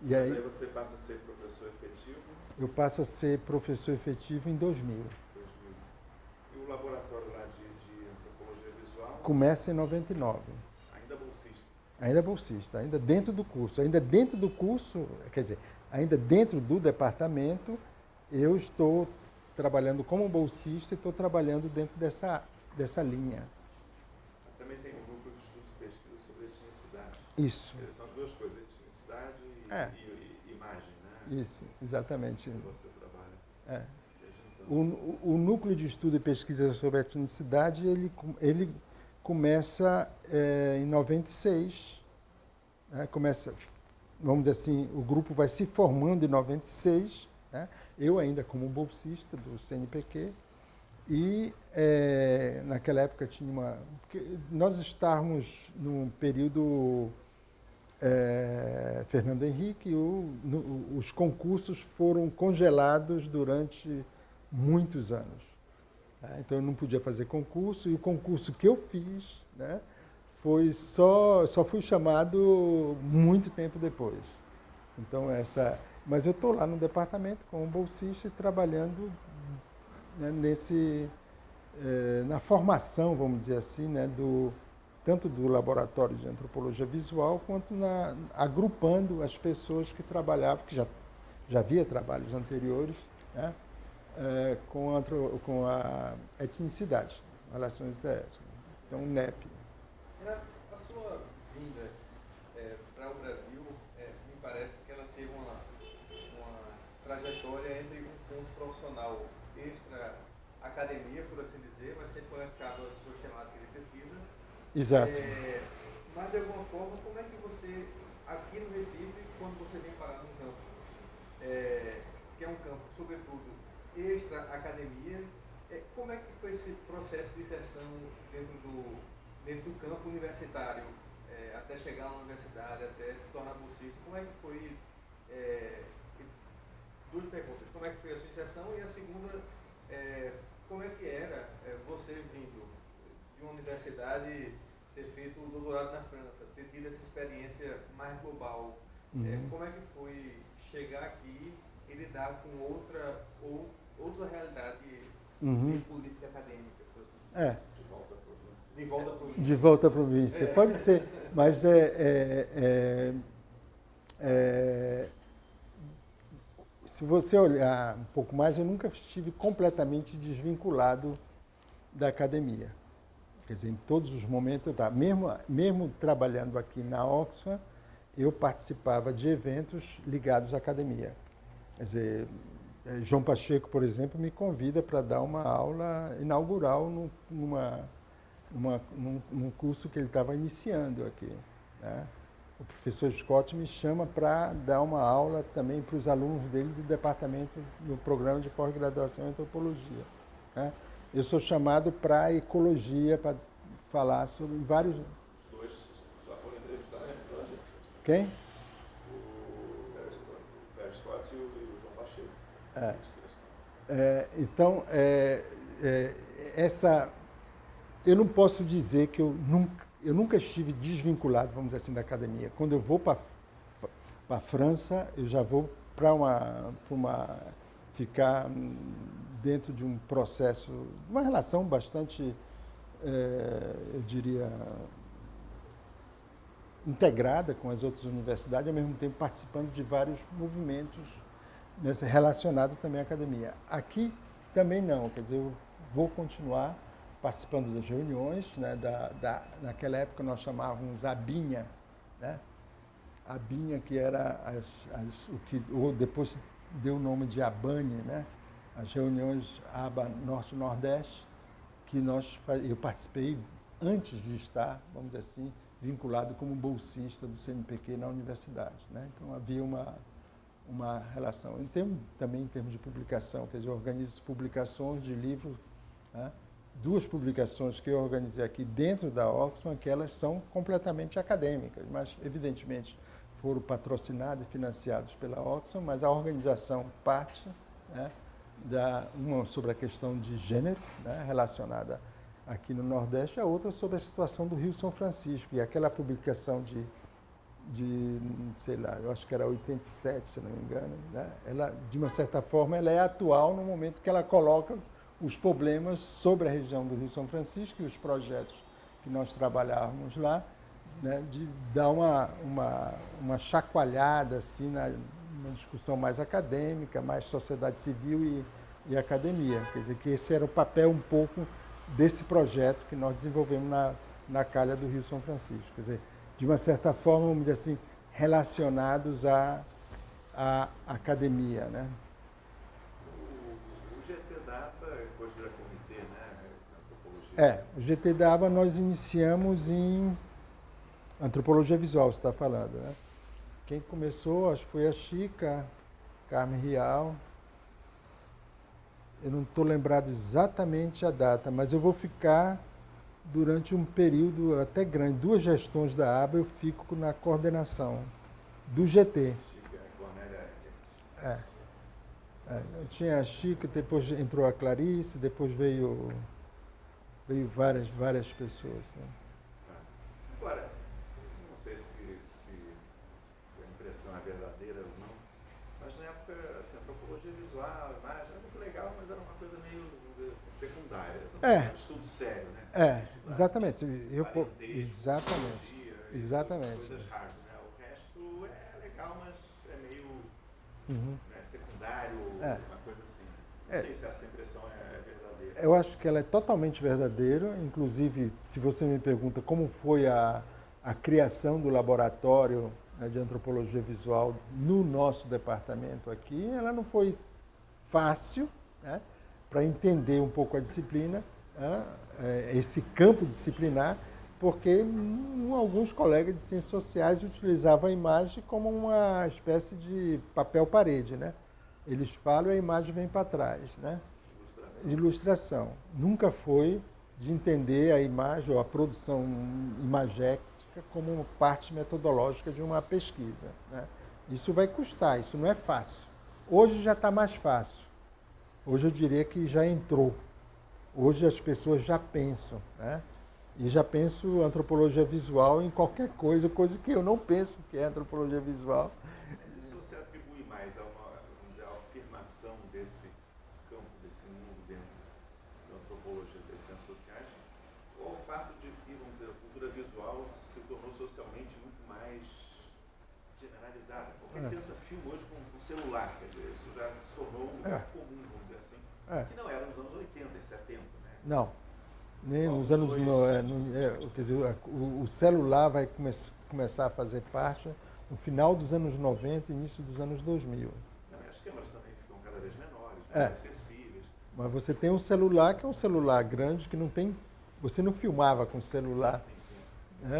E Mas aí você passa a ser professor efetivo? Eu passo a ser professor efetivo em 2000. E o laboratório lá de antropologia visual? Começa em 99. Ainda bolsista? Ainda bolsista, ainda dentro do curso. Ainda dentro do curso, quer dizer, ainda dentro do departamento, eu estou trabalhando como bolsista e estou trabalhando dentro dessa linha. Também tem um grupo de estudos e pesquisa sobre etnicidade. Isso. São as duas coisas, etnicidade e imagem, né? Isso, exatamente. Você trabalha. É. O núcleo de estudo e pesquisa sobre etnicidade, ele começa em 96, né? Começa, vamos dizer assim, o grupo vai se formando em 96, né? Eu ainda como bolsista do CNPq, e naquela época tinha porque nós estávamos num período Fernando Henrique, os concursos foram congelados durante muitos anos. Tá? Então eu não podia fazer concurso, e o concurso que eu fiz, né, só fui chamado muito tempo depois. Então mas eu estou lá no departamento como bolsista e trabalhando, né, na formação, vamos dizer assim, né, tanto do laboratório de antropologia visual, quanto agrupando as pessoas que trabalhavam, que já havia trabalhos anteriores, né, com a etnicidade, relações étnicas. Então, NEP. A sua vinda para o Brasil, me parece que ela teve uma trajetória entre um ponto profissional extra-academia, por assim dizer, mas sempre conectado às suas temáticas de pesquisa. Exato. Mas, de alguma forma, como é que você, aqui no Recife, quando você vem parar num campo, que é um campo, sobretudo, extra-academia, como é que foi esse processo de inserção dentro do campo universitário, até chegar na universidade, até se tornar bolsista? Como é que foi, duas perguntas, como é que foi a sua inserção, e a segunda, como é que era você vindo de uma universidade, ter feito o doutorado na França, ter tido essa experiência mais global? Como é que foi chegar aqui e lidar com outra realidade de política acadêmica? De volta à província. De volta à província. Pode ser, mas se você olhar um pouco mais, eu nunca estive completamente desvinculado da academia. Quer dizer, em todos os momentos eu estava. Mesmo trabalhando aqui na Oxfam, eu participava de eventos ligados à academia. Quer dizer, João Pacheco, por exemplo, me convida para dar uma aula inaugural num curso que ele estava iniciando aqui, né? O professor Scott me chama para dar uma aula também para os alunos dele do departamento, do programa de pós-graduação em antropologia, né? Eu sou chamado para a ecologia, para falar sobre vários... Os dois já foram entrevistados, né? Quem? O Perry Scott e o João Pacheco. Então, eu não posso dizer que eu nunca estive desvinculado, vamos dizer assim, da academia. Quando eu vou para a França, eu já vou para ficar dentro de um processo, uma relação bastante, eu diria, integrada com as outras universidades, ao mesmo tempo participando de vários movimentos relacionados também à academia. Aqui também não, quer dizer, eu vou continuar participando das reuniões, né, naquela época nós chamávamos ABINHA, né? ABINHA, que era o que depois deu o nome de ABANE, né? As reuniões ABA Norte e Nordeste, que eu participei antes de estar, vamos dizer assim, vinculado como bolsista do CNPq na universidade, né? Então havia uma relação. Também em termos de publicação, quer dizer, eu organizo publicações de livros, né? 2 publicações que eu organizei aqui dentro da Oxfam, que elas são completamente acadêmicas, mas evidentemente foram patrocinadas e financiadas pela Oxfam, mas a organização parte, né, uma sobre a questão de gênero, né, relacionada aqui no Nordeste, a outra sobre a situação do Rio São Francisco, e aquela publicação sei lá, eu acho que era 87, se não me engano, né? Ela, de uma certa forma, ela é atual no momento que ela coloca os problemas sobre a região do Rio São Francisco e os projetos que nós trabalhávamos lá, né, de dar uma chacoalhada assim, numa discussão mais acadêmica, mais sociedade civil e academia. Quer dizer, que esse era o papel um pouco desse projeto que nós desenvolvemos na calha do Rio São Francisco. Quer dizer, de uma certa forma, vamos dizer assim, relacionados a academia, né? O GT da ABA depois vira comitê, né? Antropologia. O GT da ABA nós iniciamos em antropologia visual, você está falando, né? Quem começou, acho que foi a Chica, Carmen Rial. Eu não estou lembrado exatamente a data, mas eu vou ficar durante um período até grande, 2 gestões da ABA, eu fico na coordenação do GT. Chica, Cornélia. Tinha a Chica, depois entrou a Clarice, depois veio várias pessoas. Né? Agora, não sei se a impressão é verdadeira ou não, mas na época, assim, a antropologia visual, a imagem, era muito legal, mas era uma coisa meio, vamos dizer assim, secundária. Não era um estudo sério, né? Exatamente. Exatamente. Exatamente. Coisas hard, né? O resto é legal, mas é meio né, secundário, uma coisa assim. Não sei se essa impressão é verdadeira. Eu acho que ela é totalmente verdadeira. Inclusive, se você me pergunta como foi a criação do laboratório, né, de antropologia visual no nosso departamento aqui, ela não foi fácil, né, para entender um pouco a disciplina, né, esse campo disciplinar, porque alguns colegas de ciências sociais utilizavam a imagem como uma espécie de papel-parede, né? Eles falam e a imagem vem para trás, né? Ilustração. Nunca foi de entender a imagem ou a produção imagética como uma parte metodológica de uma pesquisa, né? Isso vai custar, isso não é fácil. Hoje já está mais fácil. Hoje eu diria que já entrou. Hoje as pessoas já pensam, né? E já penso antropologia visual em qualquer coisa que eu não penso que é antropologia visual. Mas isso você atribui mais a vamos dizer, a afirmação desse campo, desse mundo dentro da antropologia das ciências sociais, ou ao fato de que, vamos dizer, a cultura visual se tornou socialmente muito mais generalizada? Qualquer criança filma hoje com o celular, quer dizer, isso já se tornou um lugar comum, vamos dizer assim, que não era nos anos 80 e 70, né? Não. Nem nos anos... quer dizer, o celular vai começar a fazer parte no final dos anos 90 e início dos anos 2000. Não, as câmeras também ficam cada vez menores, mais acessíveis. Mas você tem um celular que é um celular grande que não tem... Você não filmava com celular. Sim.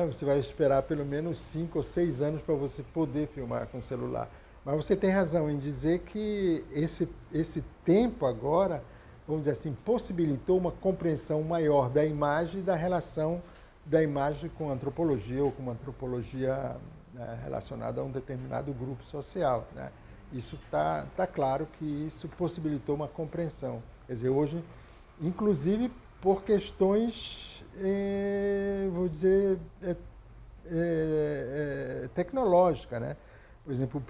Você vai esperar pelo menos 5 ou 6 anos para você poder filmar com celular. Mas você tem razão em dizer que esse tempo agora, vamos dizer assim, possibilitou uma compreensão maior da imagem e da relação da imagem com a antropologia ou com uma antropologia, né, relacionada a um determinado grupo social, né? Isso está claro que isso possibilitou uma compreensão. Quer dizer, hoje, inclusive por questões, vou dizer, tecnológicas, né? Por exemplo,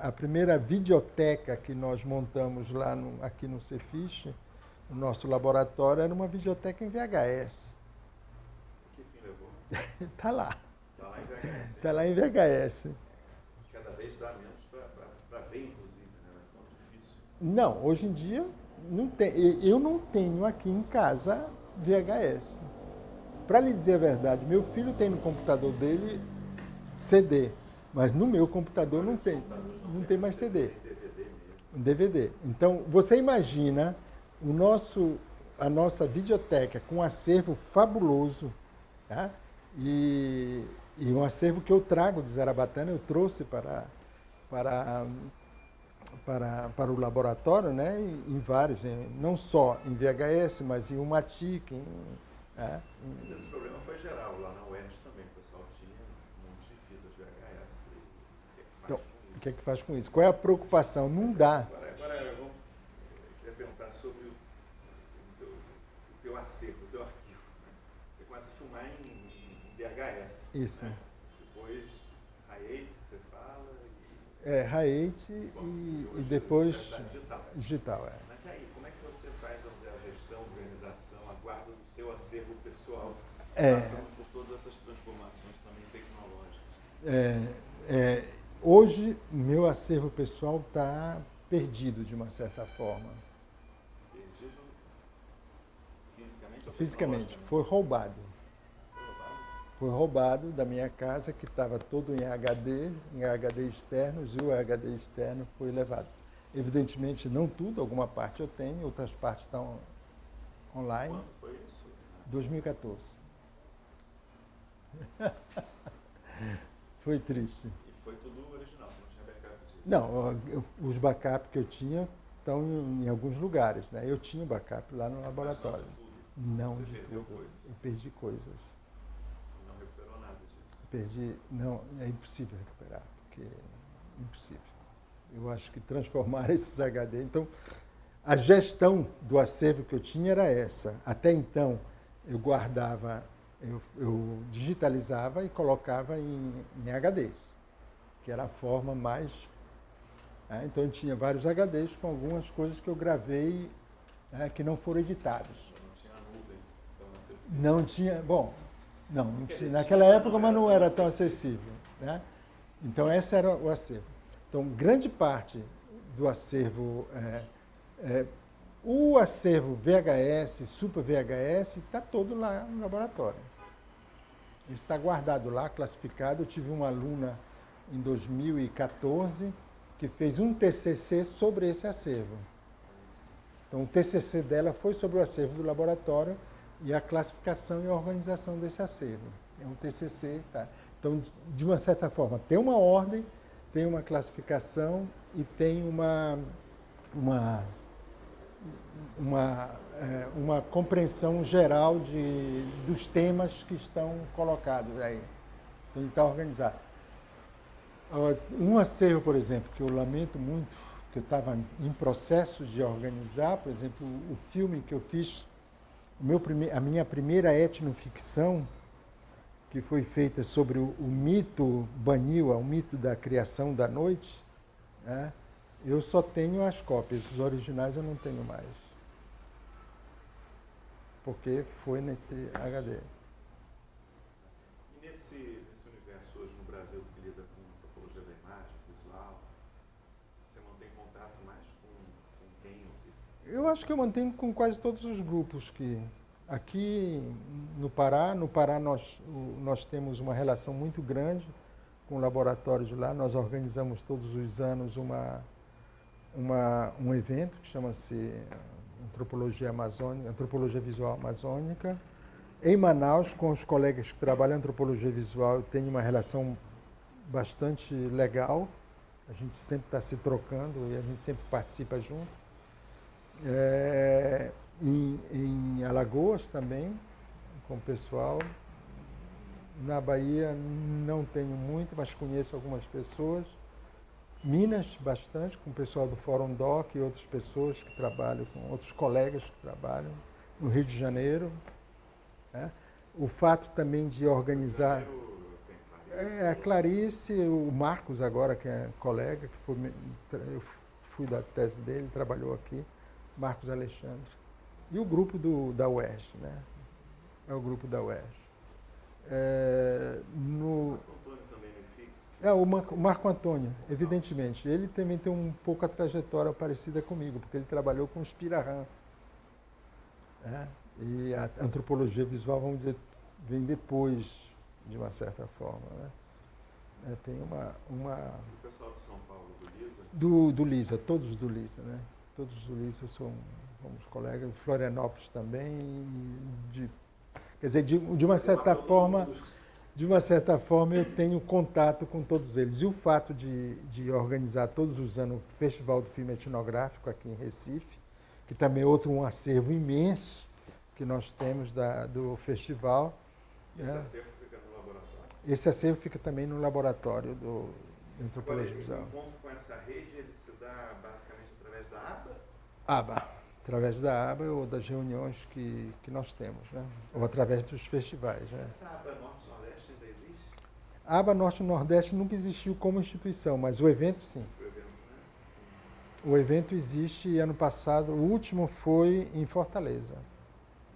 a primeira videoteca que nós montamos lá aqui no Cefiche, no nosso laboratório, era uma videoteca em VHS. Que fim levou? Está lá. Está lá em VHS. Está lá em VHS. Cada vez dá menos para ver, inclusive, né? É tão difícil. Não, hoje em dia não tem, eu não tenho aqui em casa VHS. Para lhe dizer a verdade, meu filho tem no computador dele CD. Mas no meu computador não tem mais CD. Um DVD. Então, você imagina a nossa videoteca com um acervo fabuloso, tá? E um acervo que eu trago de Zarabatana, eu trouxe para o laboratório, né? Em vários, não só em VHS, mas em Umatic. Mas esse problema foi geral lá na UERJ também, o pessoal tinha um monte de fitas VHS. Então, o que é que faz com isso? Qual é a preocupação? Não dá. Agora eu queria perguntar sobre o teu acervo, o teu arquivo. Né? Você começa a filmar em VHS. Isso. Né? Depois, Hi8, que você fala. Hi8 e depois digital. Mas aí, como é que você faz a gestão, a organização, a guarda do seu acervo pessoal, passando por todas essas transformações também tecnológicas? Hoje, meu acervo pessoal está perdido, de uma certa forma. Perdido fisicamente ou Fisicamente. Foi roubado. foi roubado da minha casa, que estava todo em HD externos, e o HD externo foi levado. Evidentemente, não tudo, alguma parte eu tenho, outras partes estão online. Quando foi isso? 2014. Foi triste. E foi tudo original, você não tinha backup disso? Não, os backups que eu tinha estão em alguns lugares, né? Eu tinha o backup lá no laboratório. Não de tudo. Eu perdi coisas. Não recuperou nada disso? Não, é impossível recuperar, porque é impossível. Eu acho que transformar esses HD... Então, a gestão do acervo que eu tinha era essa. Até então, eu guardava, eu digitalizava e colocava em HDs, que era a forma mais... Então, eu tinha vários HDs com algumas coisas que eu gravei que não foram editados. Não tinha nuvem tão acessível? Não tinha... Bom, não tinha, naquela época, mas não era tão acessível. Né? Então, esse era o acervo. Então, grande parte do acervo... o acervo VHS, Super VHS, está todo lá no laboratório. Ele está guardado lá, classificado. Eu tive uma aluna em 2014 que fez um TCC sobre esse acervo. Então, o TCC dela foi sobre o acervo do laboratório e a classificação e a organização desse acervo. É um TCC. Tá? Então, de uma certa forma, tem uma ordem, tem uma classificação e tem uma compreensão geral dos temas que estão colocados aí. Então, ele está organizado. Um acervo, por exemplo, que eu lamento muito, que eu estava em processo de organizar, por exemplo, o filme que eu fiz, a minha primeira etnoficção, que foi feita sobre o mito Baniwa, o mito da criação da noite, né? Eu só tenho as cópias, os originais eu não tenho mais. Porque foi nesse HD. E nesse universo hoje no Brasil que lida com antropologia da imagem, visual, você mantém contato mais com quem? Eu acho que eu mantenho com quase todos os grupos que... Aqui no Pará nós temos uma relação muito grande com o laboratório de lá. Nós organizamos todos os anos um evento que chama-se Antropologia Visual Amazônica. Em Manaus, com os colegas que trabalham em antropologia visual, eu tenho uma relação bastante legal. A gente sempre está se trocando e a gente sempre participa junto. Em Alagoas também, com o pessoal. Na Bahia não tenho muito, mas conheço algumas pessoas. Minas, bastante, com o pessoal do Fórum Doc e outras pessoas que trabalham, com outros colegas que trabalham. No Rio de Janeiro. O fato também de organizar... A Clarice, o Marcos agora, que é colega, eu fui da tese dele, trabalhou aqui, Marcos Alexandre. E o grupo da UERJ, né? É o grupo da UERJ. O Marco Antônio, evidentemente. Ele também tem um pouco a trajetória parecida comigo, porque ele trabalhou com o Spirahan. E a antropologia visual, vamos dizer, vem depois, de uma certa forma. Né? Tem O pessoal de São Paulo, do LISA? Do LISA, todos do LISA, né? Todos do LISA são colegas, Florianópolis também. Quer dizer, de uma certa forma... De uma certa forma, eu tenho contato com todos eles. E o fato de organizar todos os anos o Festival do Filme Etnográfico aqui em Recife, que também é um acervo imenso que nós temos do festival. E esse acervo fica no laboratório? Esse acervo fica também no laboratório do Antropologia Visual. O encontro com essa rede, ele se dá basicamente através da ABA? ABA. Através da ABA ou das reuniões que nós temos, né? Ou através dos festivais. Né? Essa ABA Norte-Nordeste ainda existe? A ABA Norte-Nordeste nunca existiu como instituição, mas o evento sim. O evento, né? Sim. O evento existe e ano passado, o último foi em Fortaleza.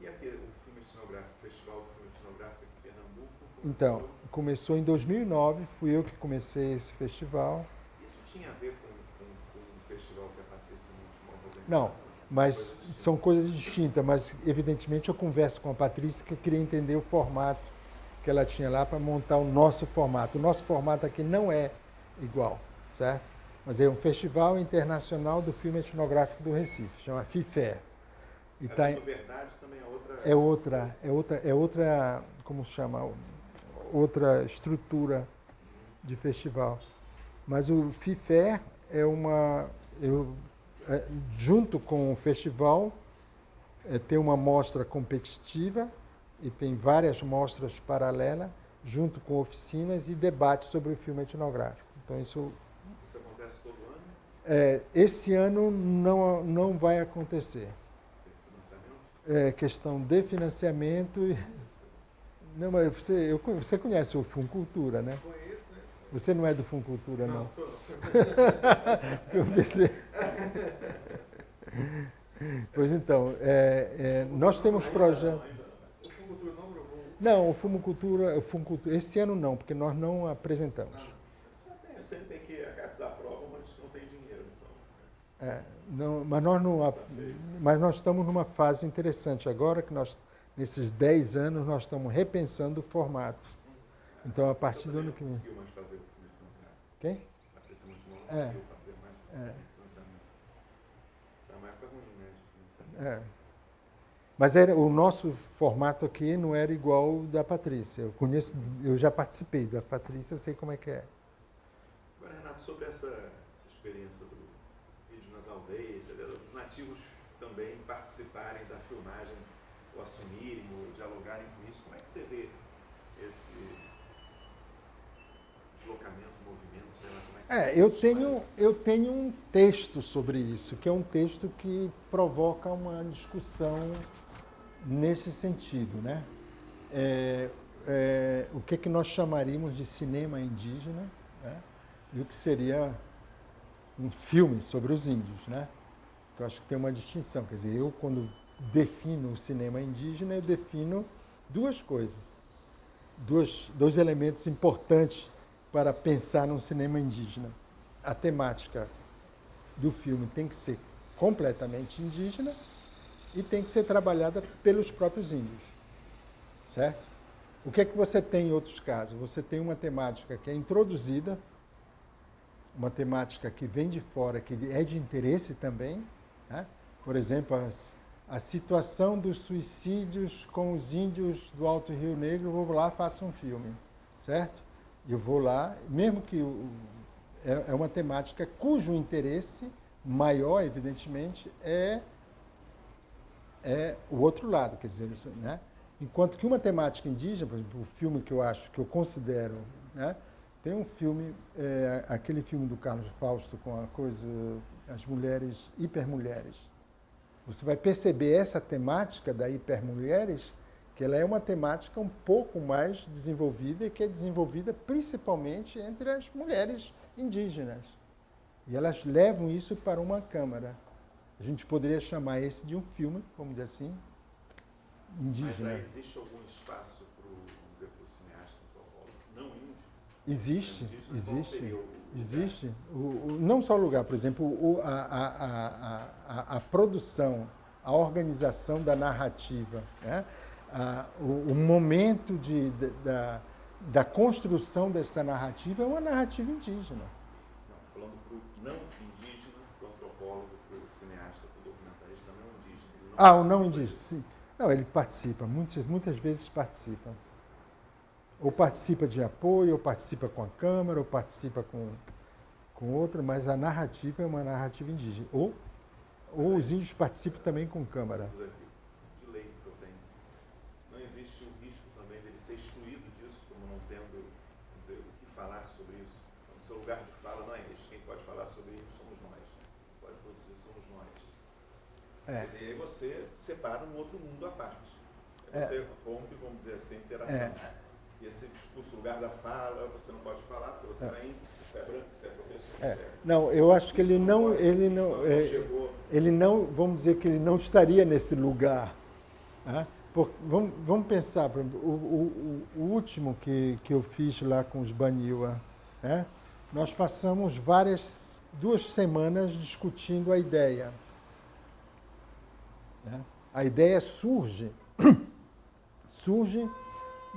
E aqui, o filme etnográfico, o Festival do Filme Etnográfico aqui em Pernambuco? Então, começou em 2009, fui eu que comecei esse festival. Isso tinha a ver com o festival que a Patrícia Montemor organizou? Não. Mas são coisas distintas, mas evidentemente eu converso com a Patrícia que eu queria entender o formato que que ela tinha lá para montar o nosso formato. O nosso formato aqui não é igual, certo? Mas é um Festival Internacional do Filme Etnográfico do Recife, chama FIFER. E A tá, Vendo Verdade também é outra... é outra, como chama, outra estrutura de festival. Mas o FIFER é junto com o festival, tem uma mostra competitiva e tem várias mostras paralelas, junto com oficinas e debates sobre o filme etnográfico. Então Isso acontece todo ano? esse ano não vai acontecer. Financiamento? Questão de financiamento. Não, mas você conhece o Funcultura, né? Conheço, né? Você não é do Funcultura, não? Não, sou não. Eu pensei. Pois então, nós temos projetos. O Funcultura não gravou? Não, o Funcultura, esse ano não, porque nós não apresentamos. Sempre tem que desaprovam, mas não tem dinheiro. Então. Não, mas nós estamos numa fase interessante agora, que nesses 10 anos, nós estamos repensando o formato. Então, a partir do ano que vem. Não conseguiu mais fazer o filme etnográfico. Quem? Patrícia Montemor não conseguiu fazer mais financiamento. Foi uma época ruim, né, de financiamento. Mas o nosso formato aqui não era igual ao da Patrícia. Eu já participei da Patrícia, eu sei como é que é. Agora, Renato, sobre essa experiência do vídeo nas aldeias, os nativos também participarem da filmagem, ou assumirem, ou dialogarem com isso, como é que você vê esse deslocamento, movimento, sei lá, como é que eu tenho um texto sobre isso, que é um texto que provoca uma discussão nesse sentido, né? O que nós chamaríamos de cinema indígena, né? E o que seria um filme sobre os índios, né? Eu acho que tem uma distinção, quer dizer, eu quando defino o cinema indígena, eu defino duas coisas, dois elementos importantes para pensar num cinema indígena. A temática do filme tem que ser completamente indígena e tem que ser trabalhada pelos próprios índios, certo? O que é que você tem em outros casos? Você tem uma temática que é introduzida, uma temática que vem de fora, que é de interesse também, né? Por exemplo, a situação dos suicídios com os índios do Alto Rio Negro, eu vou lá e faço um filme, certo? Eu vou lá, mesmo que é uma temática cujo interesse maior, evidentemente, é o outro lado, quer dizer, né? Enquanto que uma temática indígena, por exemplo, o filme que eu considero, né? Tem um filme, aquele filme do Carlos Fausto com as mulheres, hipermulheres. Você vai perceber essa temática da hipermulheres, que ela é uma temática um pouco mais desenvolvida e que é desenvolvida principalmente entre as mulheres indígenas. E elas levam isso para uma câmara. A gente poderia chamar esse de um filme, vamos dizer assim, indígena. Mas aí existe algum espaço para o cineasta antropólogo não índio? Existe. Não só o lugar, por exemplo, a produção, a organização da narrativa, né? O momento da construção dessa narrativa é uma narrativa indígena. Não, falando para o não indígena, para o antropólogo, para o cineasta, para o documentarista não indígena. O não indígena, sim. Não, ele participa, muitas vezes participa. Ou participa de apoio, ou participa com a Câmara, ou participa com outra, mas a narrativa é uma narrativa indígena. Ou os índios participam também com Câmara. De lei que eu tenho. Não existe o risco também dele ser excluído disso, como não tendo, vamos dizer, o que falar sobre isso. Então, o seu lugar de fala não é este. Quem pode falar sobre isso somos nós. Quem pode produzir somos nós. Quer dizer, aí você separa um outro mundo à parte. Você rompe, vamos dizer assim, a interação. E esse discurso, lugar da fala, você não pode falar, porque você é índio, você é branco, você é professor. Não, eu acho que ele não, vamos dizer que ele não estaria nesse lugar. Né? Vamos pensar, por exemplo, o último que eu fiz lá com os Baniwa, né? Nós passamos 2 semanas discutindo a ideia. Né? A ideia surge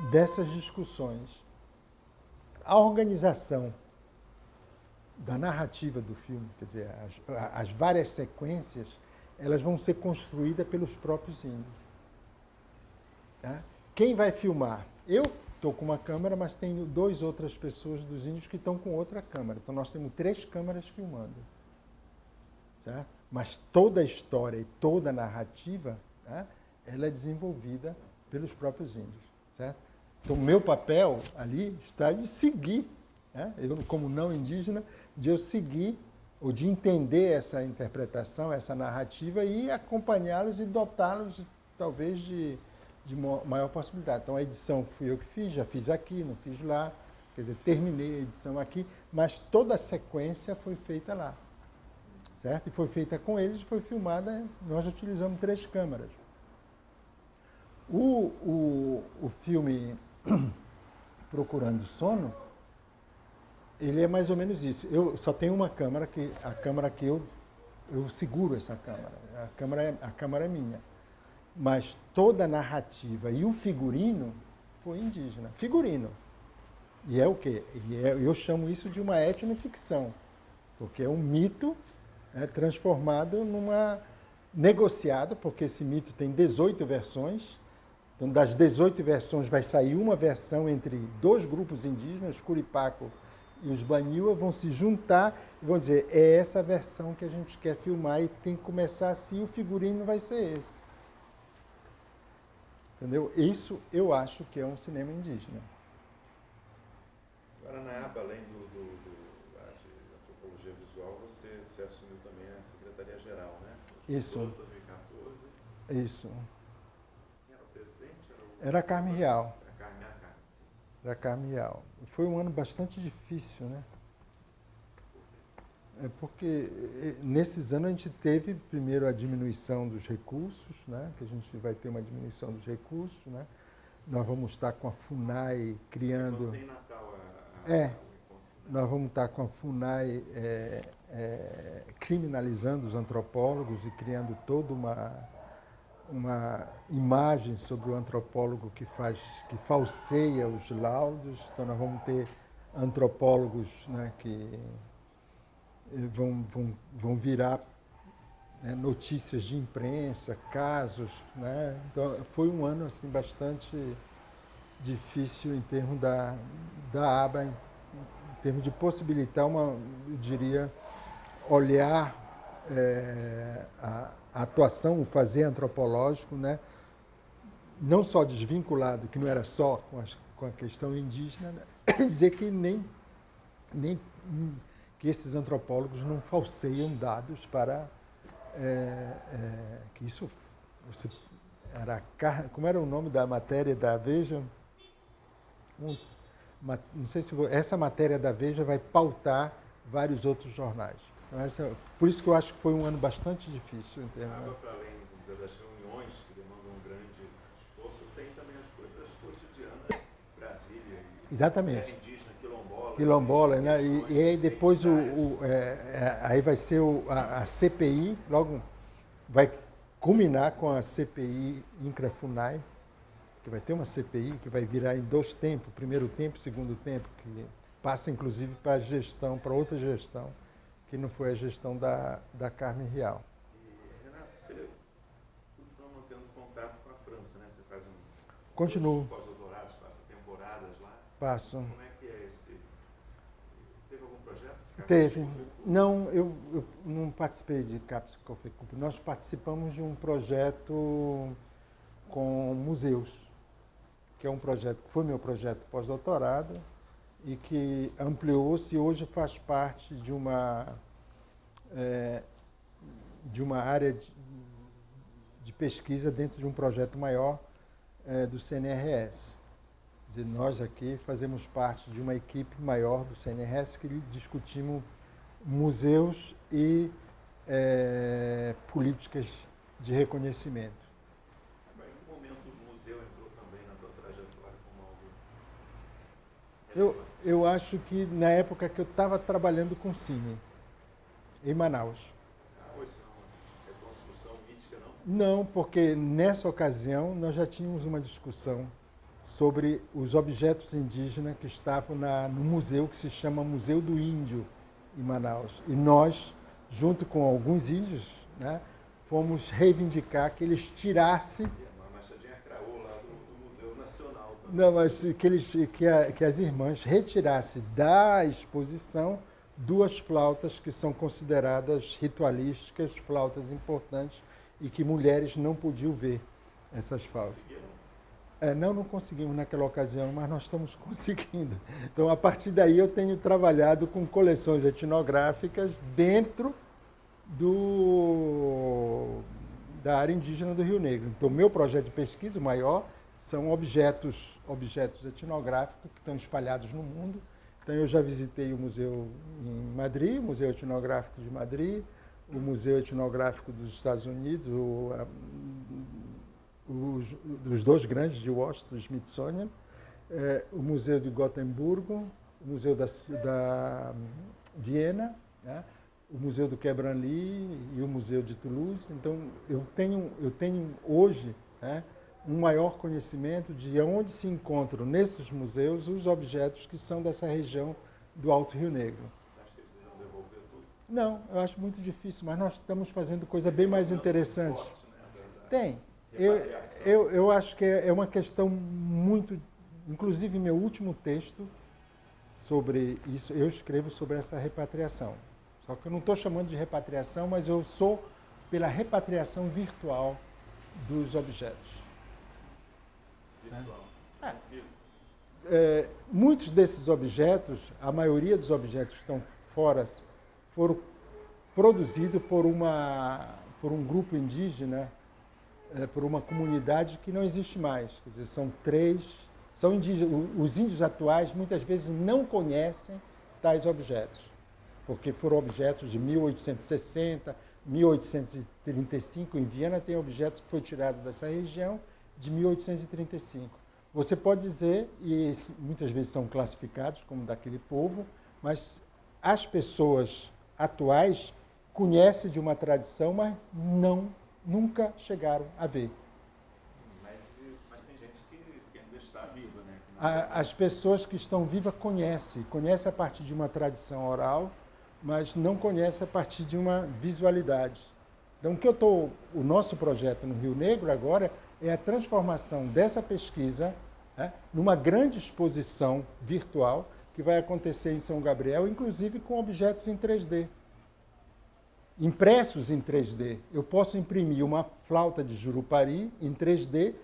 dessas discussões, a organização da narrativa do filme, quer dizer, as várias sequências, elas vão ser construídas pelos próprios índios. Tá? Quem vai filmar? Eu estou com uma câmera, mas tenho 2 outras pessoas dos índios que estão com outra câmera. Então nós temos 3 câmeras filmando. Certo? Mas toda a história e toda a narrativa, tá? Ela é desenvolvida pelos próprios índios. Certo? Então meu papel ali está de seguir, né? Eu como não indígena, de eu seguir ou de entender essa interpretação, essa narrativa e acompanhá-los e dotá-los talvez de maior possibilidade. Então a edição fui eu que fiz, já fiz aqui, não fiz lá, quer dizer, terminei a edição aqui, mas toda a sequência foi feita lá. Certo? E foi feita com eles, foi filmada, nós utilizamos 3 câmeras. O filme Procurando Sono, ele é mais ou menos isso. Eu só tenho uma câmera, a câmera que eu seguro essa câmera. A câmera é minha. Mas toda a narrativa e o figurino foi indígena. Figurino. E é o quê? Eu chamo isso de uma etnoficção, porque é um mito transformado negociado, porque esse mito tem 18 versões. Então, das 18 versões vai sair uma versão entre 2 grupos indígenas, os Curipaco e os Baniwa, vão se juntar e vão dizer, é essa versão que a gente quer filmar e tem que começar assim, o figurino vai ser esse. Entendeu? Isso eu acho que é um cinema indígena. Agora, na aba, além da antropologia visual, você assumiu também a Secretaria-Geral, né? Isso. 2014. Isso. Quem era o presidente? Era Carme Real. Sim. Era Carme Real. Foi um ano bastante difícil, né? Porque nesses anos a gente teve primeiro a diminuição dos recursos, né? Que a gente vai ter uma diminuição dos recursos, né? Nós vamos estar com a FUNAI criando... Não tem Natal nós vamos estar com a FUNAI criminalizando os antropólogos e criando toda uma imagem sobre o antropólogo que falseia os laudos. Então nós vamos ter antropólogos, né, que vão virar, né, notícias de imprensa, casos, né? Então foi um ano assim bastante difícil em termos da aba, em termos de possibilitar eu diria, olhar a atuação, o fazer antropológico, né? Não só desvinculado, que não era só com a questão indígena, né? Dizer que nem que esses antropólogos não falseiam dados para que isso como era o nome da matéria da Veja? Não sei se essa matéria da Veja vai pautar vários outros jornais. Então, por isso que eu acho que foi um ano bastante difícil. Para além das reuniões que demandam um grande esforço, tem também as coisas cotidianas, Brasília, exatamente. Terra indígena, quilombola. Quilombola, assim, né? E aí depois aí vai ser a CPI, logo vai culminar com a CPI Incra-FUNAI, que vai ter uma CPI que vai virar em 2 tempos, primeiro tempo e segundo tempo, que passa inclusive para a gestão, para outra gestão, que não foi a gestão da Carme Real. E, Renato, você continua mantendo contato com a França, né? Você faz Continuo. Pós-doutorados, passa temporadas lá. Passo. Como é que é esse? Teve algum projeto? Teve. Não, eu não participei de CAPES Café Cup. Nós participamos de um projeto com museus, que é um projeto que foi meu projeto pós-doutorado e que ampliou-se e hoje faz parte de uma área de pesquisa dentro de um projeto maior do CNRS. Quer dizer, nós aqui fazemos parte de uma equipe maior do CNRS que discutimos museus e políticas de reconhecimento. Agora, em que momento o museu entrou também na tua trajetória como algo? Eu acho que na época que eu estava trabalhando com cine, em Manaus. Ou isso não é reconstrução mítica, não? Não, porque nessa ocasião nós já tínhamos uma discussão sobre os objetos indígenas que estavam no museu que se chama Museu do Índio, em Manaus. E nós, junto com alguns índios, né, fomos reivindicar que eles tirassem... Uma machadinha craô lá do Museu Nacional. Também. Não, mas que as irmãs retirassem da exposição 2 flautas que são consideradas ritualísticas, flautas importantes, e que mulheres não podiam ver essas flautas. Não conseguimos naquela ocasião, mas nós estamos conseguindo. Então, a partir daí, eu tenho trabalhado com coleções etnográficas dentro da área indígena do Rio Negro. Então, meu projeto de pesquisa maior são objetos etnográficos que estão espalhados no mundo. Então, eu já visitei o museu em Madrid, o Museu Etnográfico de Madrid, o Museu Etnográfico dos Estados Unidos, dos 2 grandes de Washington, o Smithsonian, o Museu de Gotemburgo, o Museu da Viena, né, o Museu do Quai Branly e o Museu de Toulouse. Então, eu tenho hoje, né, um maior conhecimento de onde se encontram nesses museus os objetos que são dessa região do Alto Rio Negro. Você acha que eles deveriam devolver tudo? Não, eu acho muito difícil, mas nós estamos fazendo coisa bem mais interessante. Forte, né? Tem. Eu acho que é uma questão muito... Inclusive, meu último texto sobre isso, eu escrevo sobre essa repatriação. Só que eu não estou chamando de repatriação, mas eu sou pela repatriação virtual dos objetos. Virtual. Físico. Muitos desses objetos, a maioria dos objetos que estão fora, foram produzidos por um grupo indígena, por uma comunidade que não existe mais. Quer dizer, são indígenas. Os índios atuais muitas vezes não conhecem tais objetos, porque foram objetos de 1860, 1835. Em Viena tem objetos que foi tirado dessa região de 1835. Você pode dizer, e muitas vezes são classificados como daquele povo, mas as pessoas atuais conhecem de uma tradição, mas nunca chegaram a ver. Mas tem gente que ainda está viva, né? As pessoas que estão vivas conhecem a partir de uma tradição oral, mas não conhecem a partir de uma visualidade. Então, o nosso projeto no Rio Negro agora é a transformação dessa pesquisa, né, numa grande exposição virtual que vai acontecer em São Gabriel, inclusive com objetos em 3D. Impressos em 3D. Eu posso imprimir uma flauta de Jurupari em 3D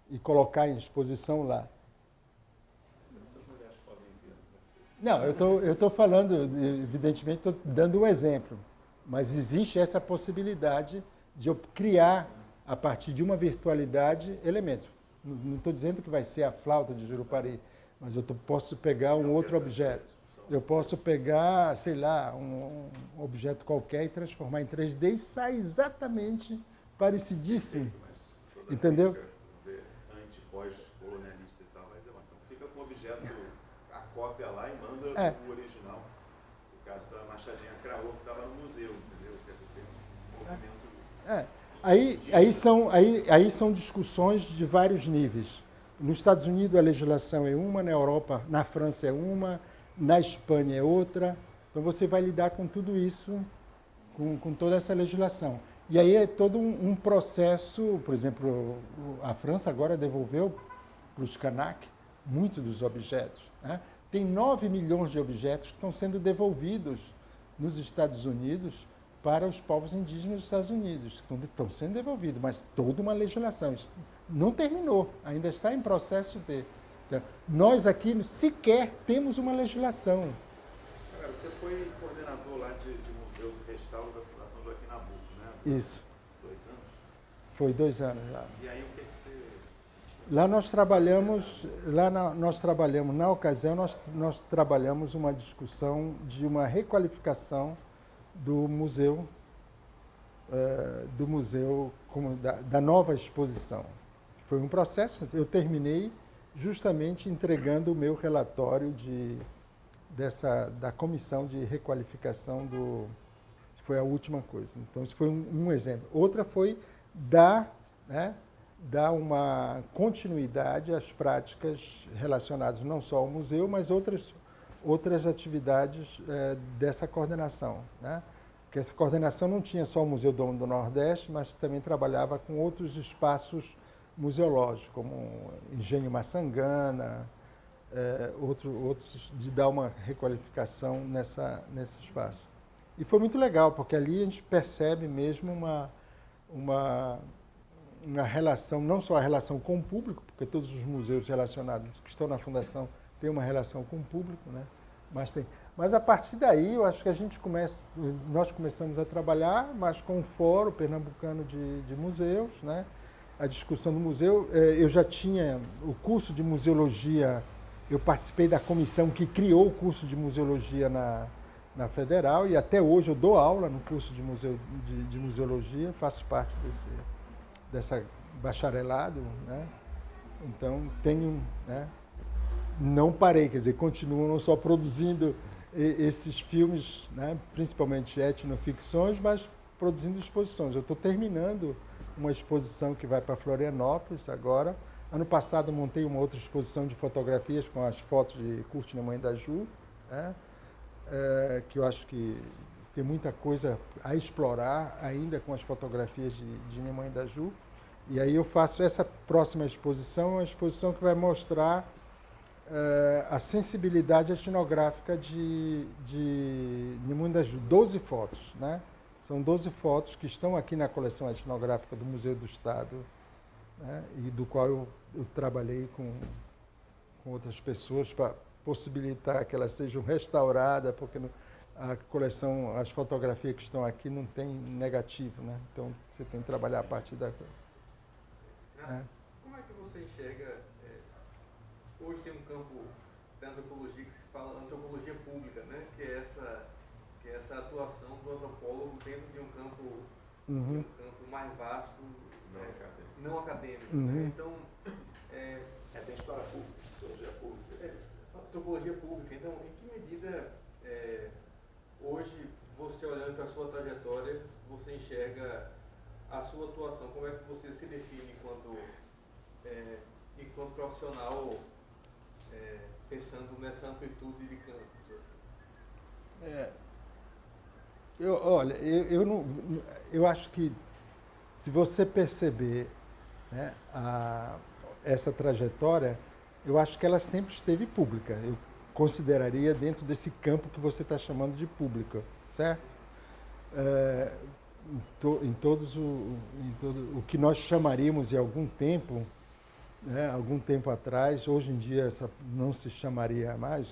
e colocar em exposição lá. Essas mulheres podem ver. Não, eu estou falando, evidentemente, estou dando um exemplo, mas existe essa possibilidade de eu criar, a partir de uma virtualidade, elementos. Não estou dizendo que vai ser a flauta de Jurupari, mas eu posso pegar um outro objeto. Eu posso pegar, sei lá, um objeto qualquer e transformar em 3D e sai exatamente parecidíssimo. Entendeu? Anti-pós-colonialista e tal, mas então fica com o objeto, a cópia lá e manda o original. O caso da machadinha craô que estava no museu, entendeu? Quer dizer, tem um movimento. Aí são discussões de vários níveis. Nos Estados Unidos a legislação é uma, na Europa, na França é uma, na Espanha é outra. Então você vai lidar com tudo isso, com toda essa legislação. E aí é todo um processo, por exemplo, a França agora devolveu para os Kanak muitos dos objetos, né? Tem 9 milhões de objetos que estão sendo devolvidos nos Estados Unidos para os povos indígenas dos Estados Unidos. Estão sendo devolvidos, mas toda uma legislação. Isso não terminou, ainda está em processo de... Nós aqui sequer temos uma legislação. Cara, você foi coordenador lá de museu de restauro da Fundação Joaquim Nabuco, né? Isso. 2 anos? Foi 2 anos lá. E aí o que você... Lá nós trabalhamos, na ocasião, nós trabalhamos uma discussão de uma requalificação do museu, da nova exposição. Foi um processo, eu terminei justamente entregando o meu relatório da comissão de requalificação foi a última coisa. Então, isso foi um exemplo. Outra foi dar uma continuidade às práticas relacionadas não só ao museu, mas outras atividades dessa coordenação, né? Porque essa coordenação não tinha só o Museu do Nordeste, mas também trabalhava com outros espaços museológicos, como Engenho Maçangana, outros de dar uma requalificação nesse espaço. E foi muito legal, porque ali a gente percebe mesmo uma relação, não só a relação com o público, porque todos os museus relacionados que estão na Fundação têm uma relação com o público, né? Mas a partir daí, eu acho que nós começamos a trabalhar mais com o Fórum Pernambucano de Museus, né? A discussão do museu. Eu já tinha o curso de museologia, eu participei da comissão que criou o curso de museologia na Federal, e até hoje eu dou aula no curso de museologia, faço parte dessa bacharelado, né? Então tenho, né? Não parei, quer dizer, continuo não só produzindo esses filmes, né, principalmente etnoficções, mas produzindo exposições. Eu estou terminando uma exposição que vai para Florianópolis agora. Ano passado montei uma outra exposição de fotografias com as fotos de Curte Nemanja da Ju, né, que eu acho que tem muita coisa a explorar ainda com as fotografias de Nemanja da Ju. E aí eu faço essa próxima exposição, uma exposição que vai mostrar a sensibilidade etnográfica de Nemanja da Ju, 12 fotos, né? São 12 fotos que estão aqui na coleção etnográfica do Museu do Estado, né? E do qual eu trabalhei com outras pessoas para possibilitar que elas sejam restauradas, porque a coleção, as fotografias que estão aqui não tem negativo, né? Então você tem que trabalhar a partir da... Como é que você enxerga... Hoje tem um campo da antropologia que se fala antropologia pública, né? Que é essa atuação do antropólogo dentro de um campo, mais vasto, não acadêmico. Né? Então, tem história pública, antropologia pública. Antropologia pública. Então, em que medida hoje, você olhando para a sua trajetória, você enxerga a sua atuação? Como é que você se define enquanto profissional, pensando nessa amplitude de campos? Assim? Eu acho que, se você perceber, né, essa trajetória, eu acho que ela sempre esteve pública. Eu consideraria dentro desse campo que você está chamando de público, certo? Em todo o que nós chamaríamos de algum tempo atrás, hoje em dia não se chamaria mais,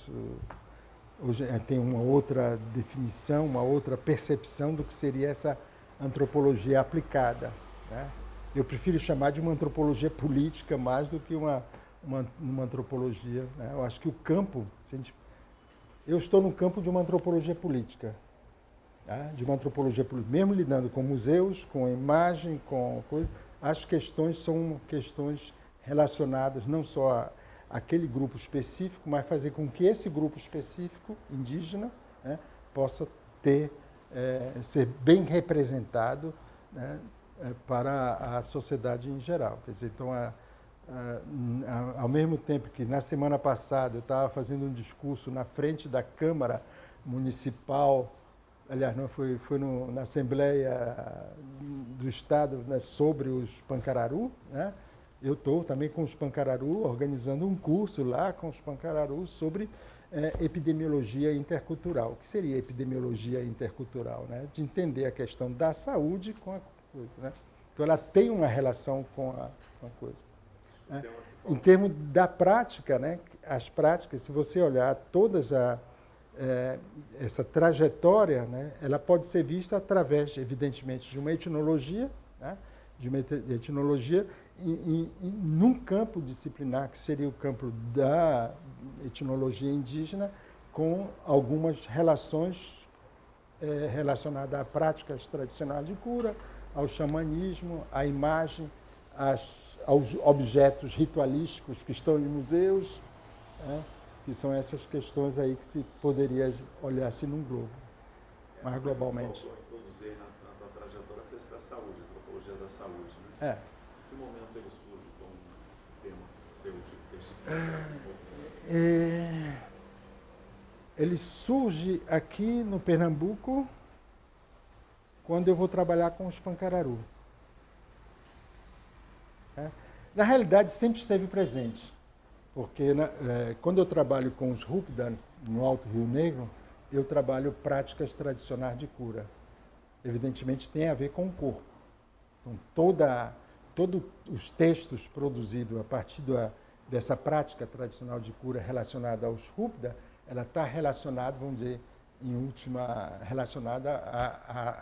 hoje tem uma outra definição, uma outra percepção do que seria essa antropologia aplicada, né? Eu prefiro chamar de uma antropologia política mais do que uma antropologia, né? Eu acho que o campo, eu estou no campo de uma antropologia política, tá? De uma antropologia política, mesmo lidando com museus, com imagem, com coisa, as questões são questões relacionadas não só àquele grupo específico, mas fazer com que esse grupo específico, indígena, né, possa ser bem representado, né, para a sociedade em geral. Quer dizer, então, ao mesmo tempo que na semana passada eu estava fazendo um discurso na frente da Câmara Municipal, aliás, não, foi na Assembleia do Estado, né, sobre os Pancararu, né? Eu estou também com os Pancararu organizando um curso lá com os Pancararu sobre epidemiologia intercultural. O que seria epidemiologia intercultural? Né? De entender a questão da saúde com a coisa. Né? Então, ela tem uma relação com a coisa. Né? Em termos da prática, né? As práticas, se você olhar todas essa trajetória, né? Ela pode ser vista através, evidentemente, de uma etnologia, né? De uma etnologia num campo disciplinar, que seria o campo da etnologia indígena, com algumas relações relacionadas a práticas tradicionais de cura, ao xamanismo, à imagem, aos objetos ritualísticos que estão em museus, né? Que são essas questões aí que se poderia olhar assim num globo, mais globalmente. Introduzir na trajetória foi esse da saúde, a antropologia da saúde, né? que momento ele surge como tema seu de pesquisa? Ele surge aqui no Pernambuco quando eu vou trabalhar com os pancararu. Na realidade, sempre esteve presente, porque quando eu trabalho com os Rupda no Alto Rio Negro, eu trabalho práticas tradicionais de cura. Evidentemente, tem a ver com o corpo. Então, todos os textos produzidos a partir dessa prática tradicional de cura relacionada aos Rupda, ela está relacionada, vamos dizer, em última, relacionada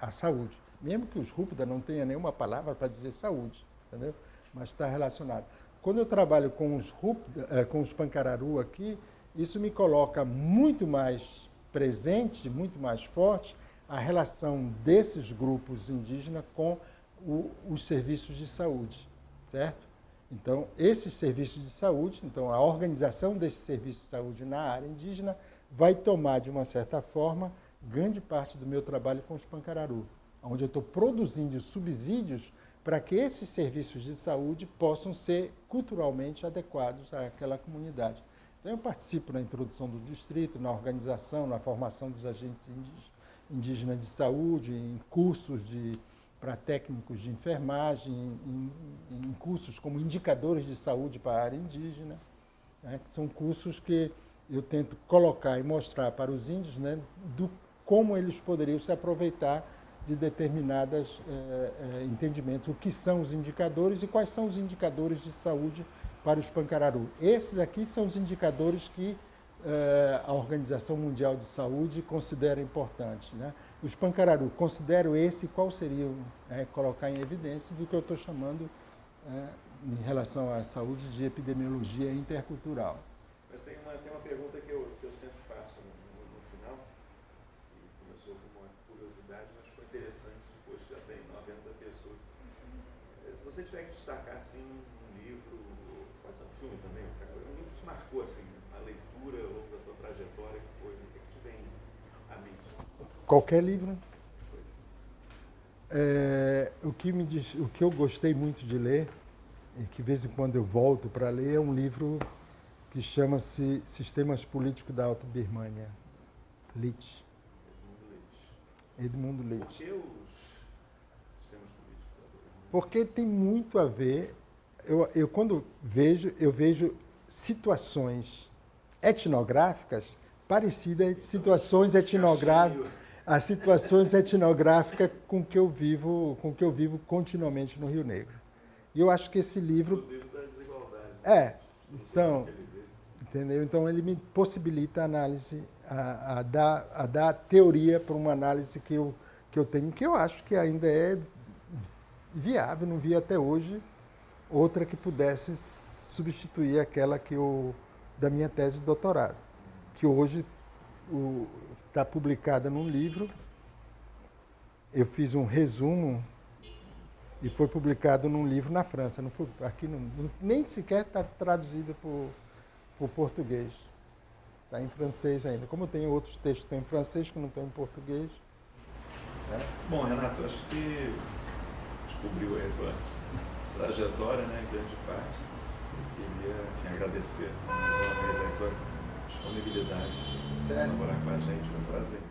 à saúde. Mesmo que os Rupda não tenham nenhuma palavra para dizer saúde, entendeu? Mas está relacionado. Quando eu trabalho com os pancararu aqui, isso me coloca muito mais presente, muito mais forte, a relação desses grupos indígenas com os serviços de saúde, certo? Então, esses serviços de saúde, então a organização desses serviços de saúde na área indígena vai tomar, de uma certa forma, grande parte do meu trabalho com os pancararu, onde eu estou produzindo subsídios para que esses serviços de saúde possam ser culturalmente adequados àquela comunidade. Então, eu participo na introdução do distrito, na organização, na formação dos agentes indígenas de saúde, em cursos para técnicos de enfermagem, em cursos como indicadores de saúde para a área indígena, né, que são cursos que eu tento colocar e mostrar para os índios, né, como eles poderiam se aproveitar de determinados entendimentos, o que são os indicadores e quais são os indicadores de saúde para os pancararu. Esses aqui são os indicadores que a Organização Mundial de Saúde considera importantes, né? Os pancararu consideram esse, qual seria colocar em evidência do que eu estou chamando em relação à saúde de epidemiologia intercultural. Mas tem uma pergunta que eu sempre faço no final, que começou com uma curiosidade, mas foi interessante, depois já tem 90 pessoas. Se você tiver que destacar assim, um livro, pode ser um filme também, um livro que te marcou assim, a leitura ao longo da tua trajetória, que foi, o que te vem à mente? Qualquer livro. O que eu gostei muito de ler, e que de vez em quando eu volto para ler, é um livro que chama-se Sistemas Políticos da Alta Birmânia, Leach. Edmundo Leach. Por que os sistemas políticos da Alta Birmânia? Porque tem muito a ver, quando eu vejo situações etnográficas parecidas a situações etnográficas com que eu vivo continuamente no Rio Negro. E eu acho que esse livro... Inclusive da desigualdade. São... Entendeu? Então, ele me possibilita a análise, a dar teoria para uma análise que eu tenho, que eu acho que ainda é viável, não vi até hoje outra que pudesse substituir aquela da minha tese de doutorado, que hoje está publicada num livro. Eu fiz um resumo e foi publicado num livro na França. Não foi, aqui nem sequer está traduzido por português. Está em francês ainda. Como tem outros textos que estão em francês, que não estão em português. Bom, Renato, acho que descobriu aí a tua trajetória, né, em grande parte. Queria agradecer mais uma vez a tua disponibilidade de colaborar com a gente. Foi um prazer.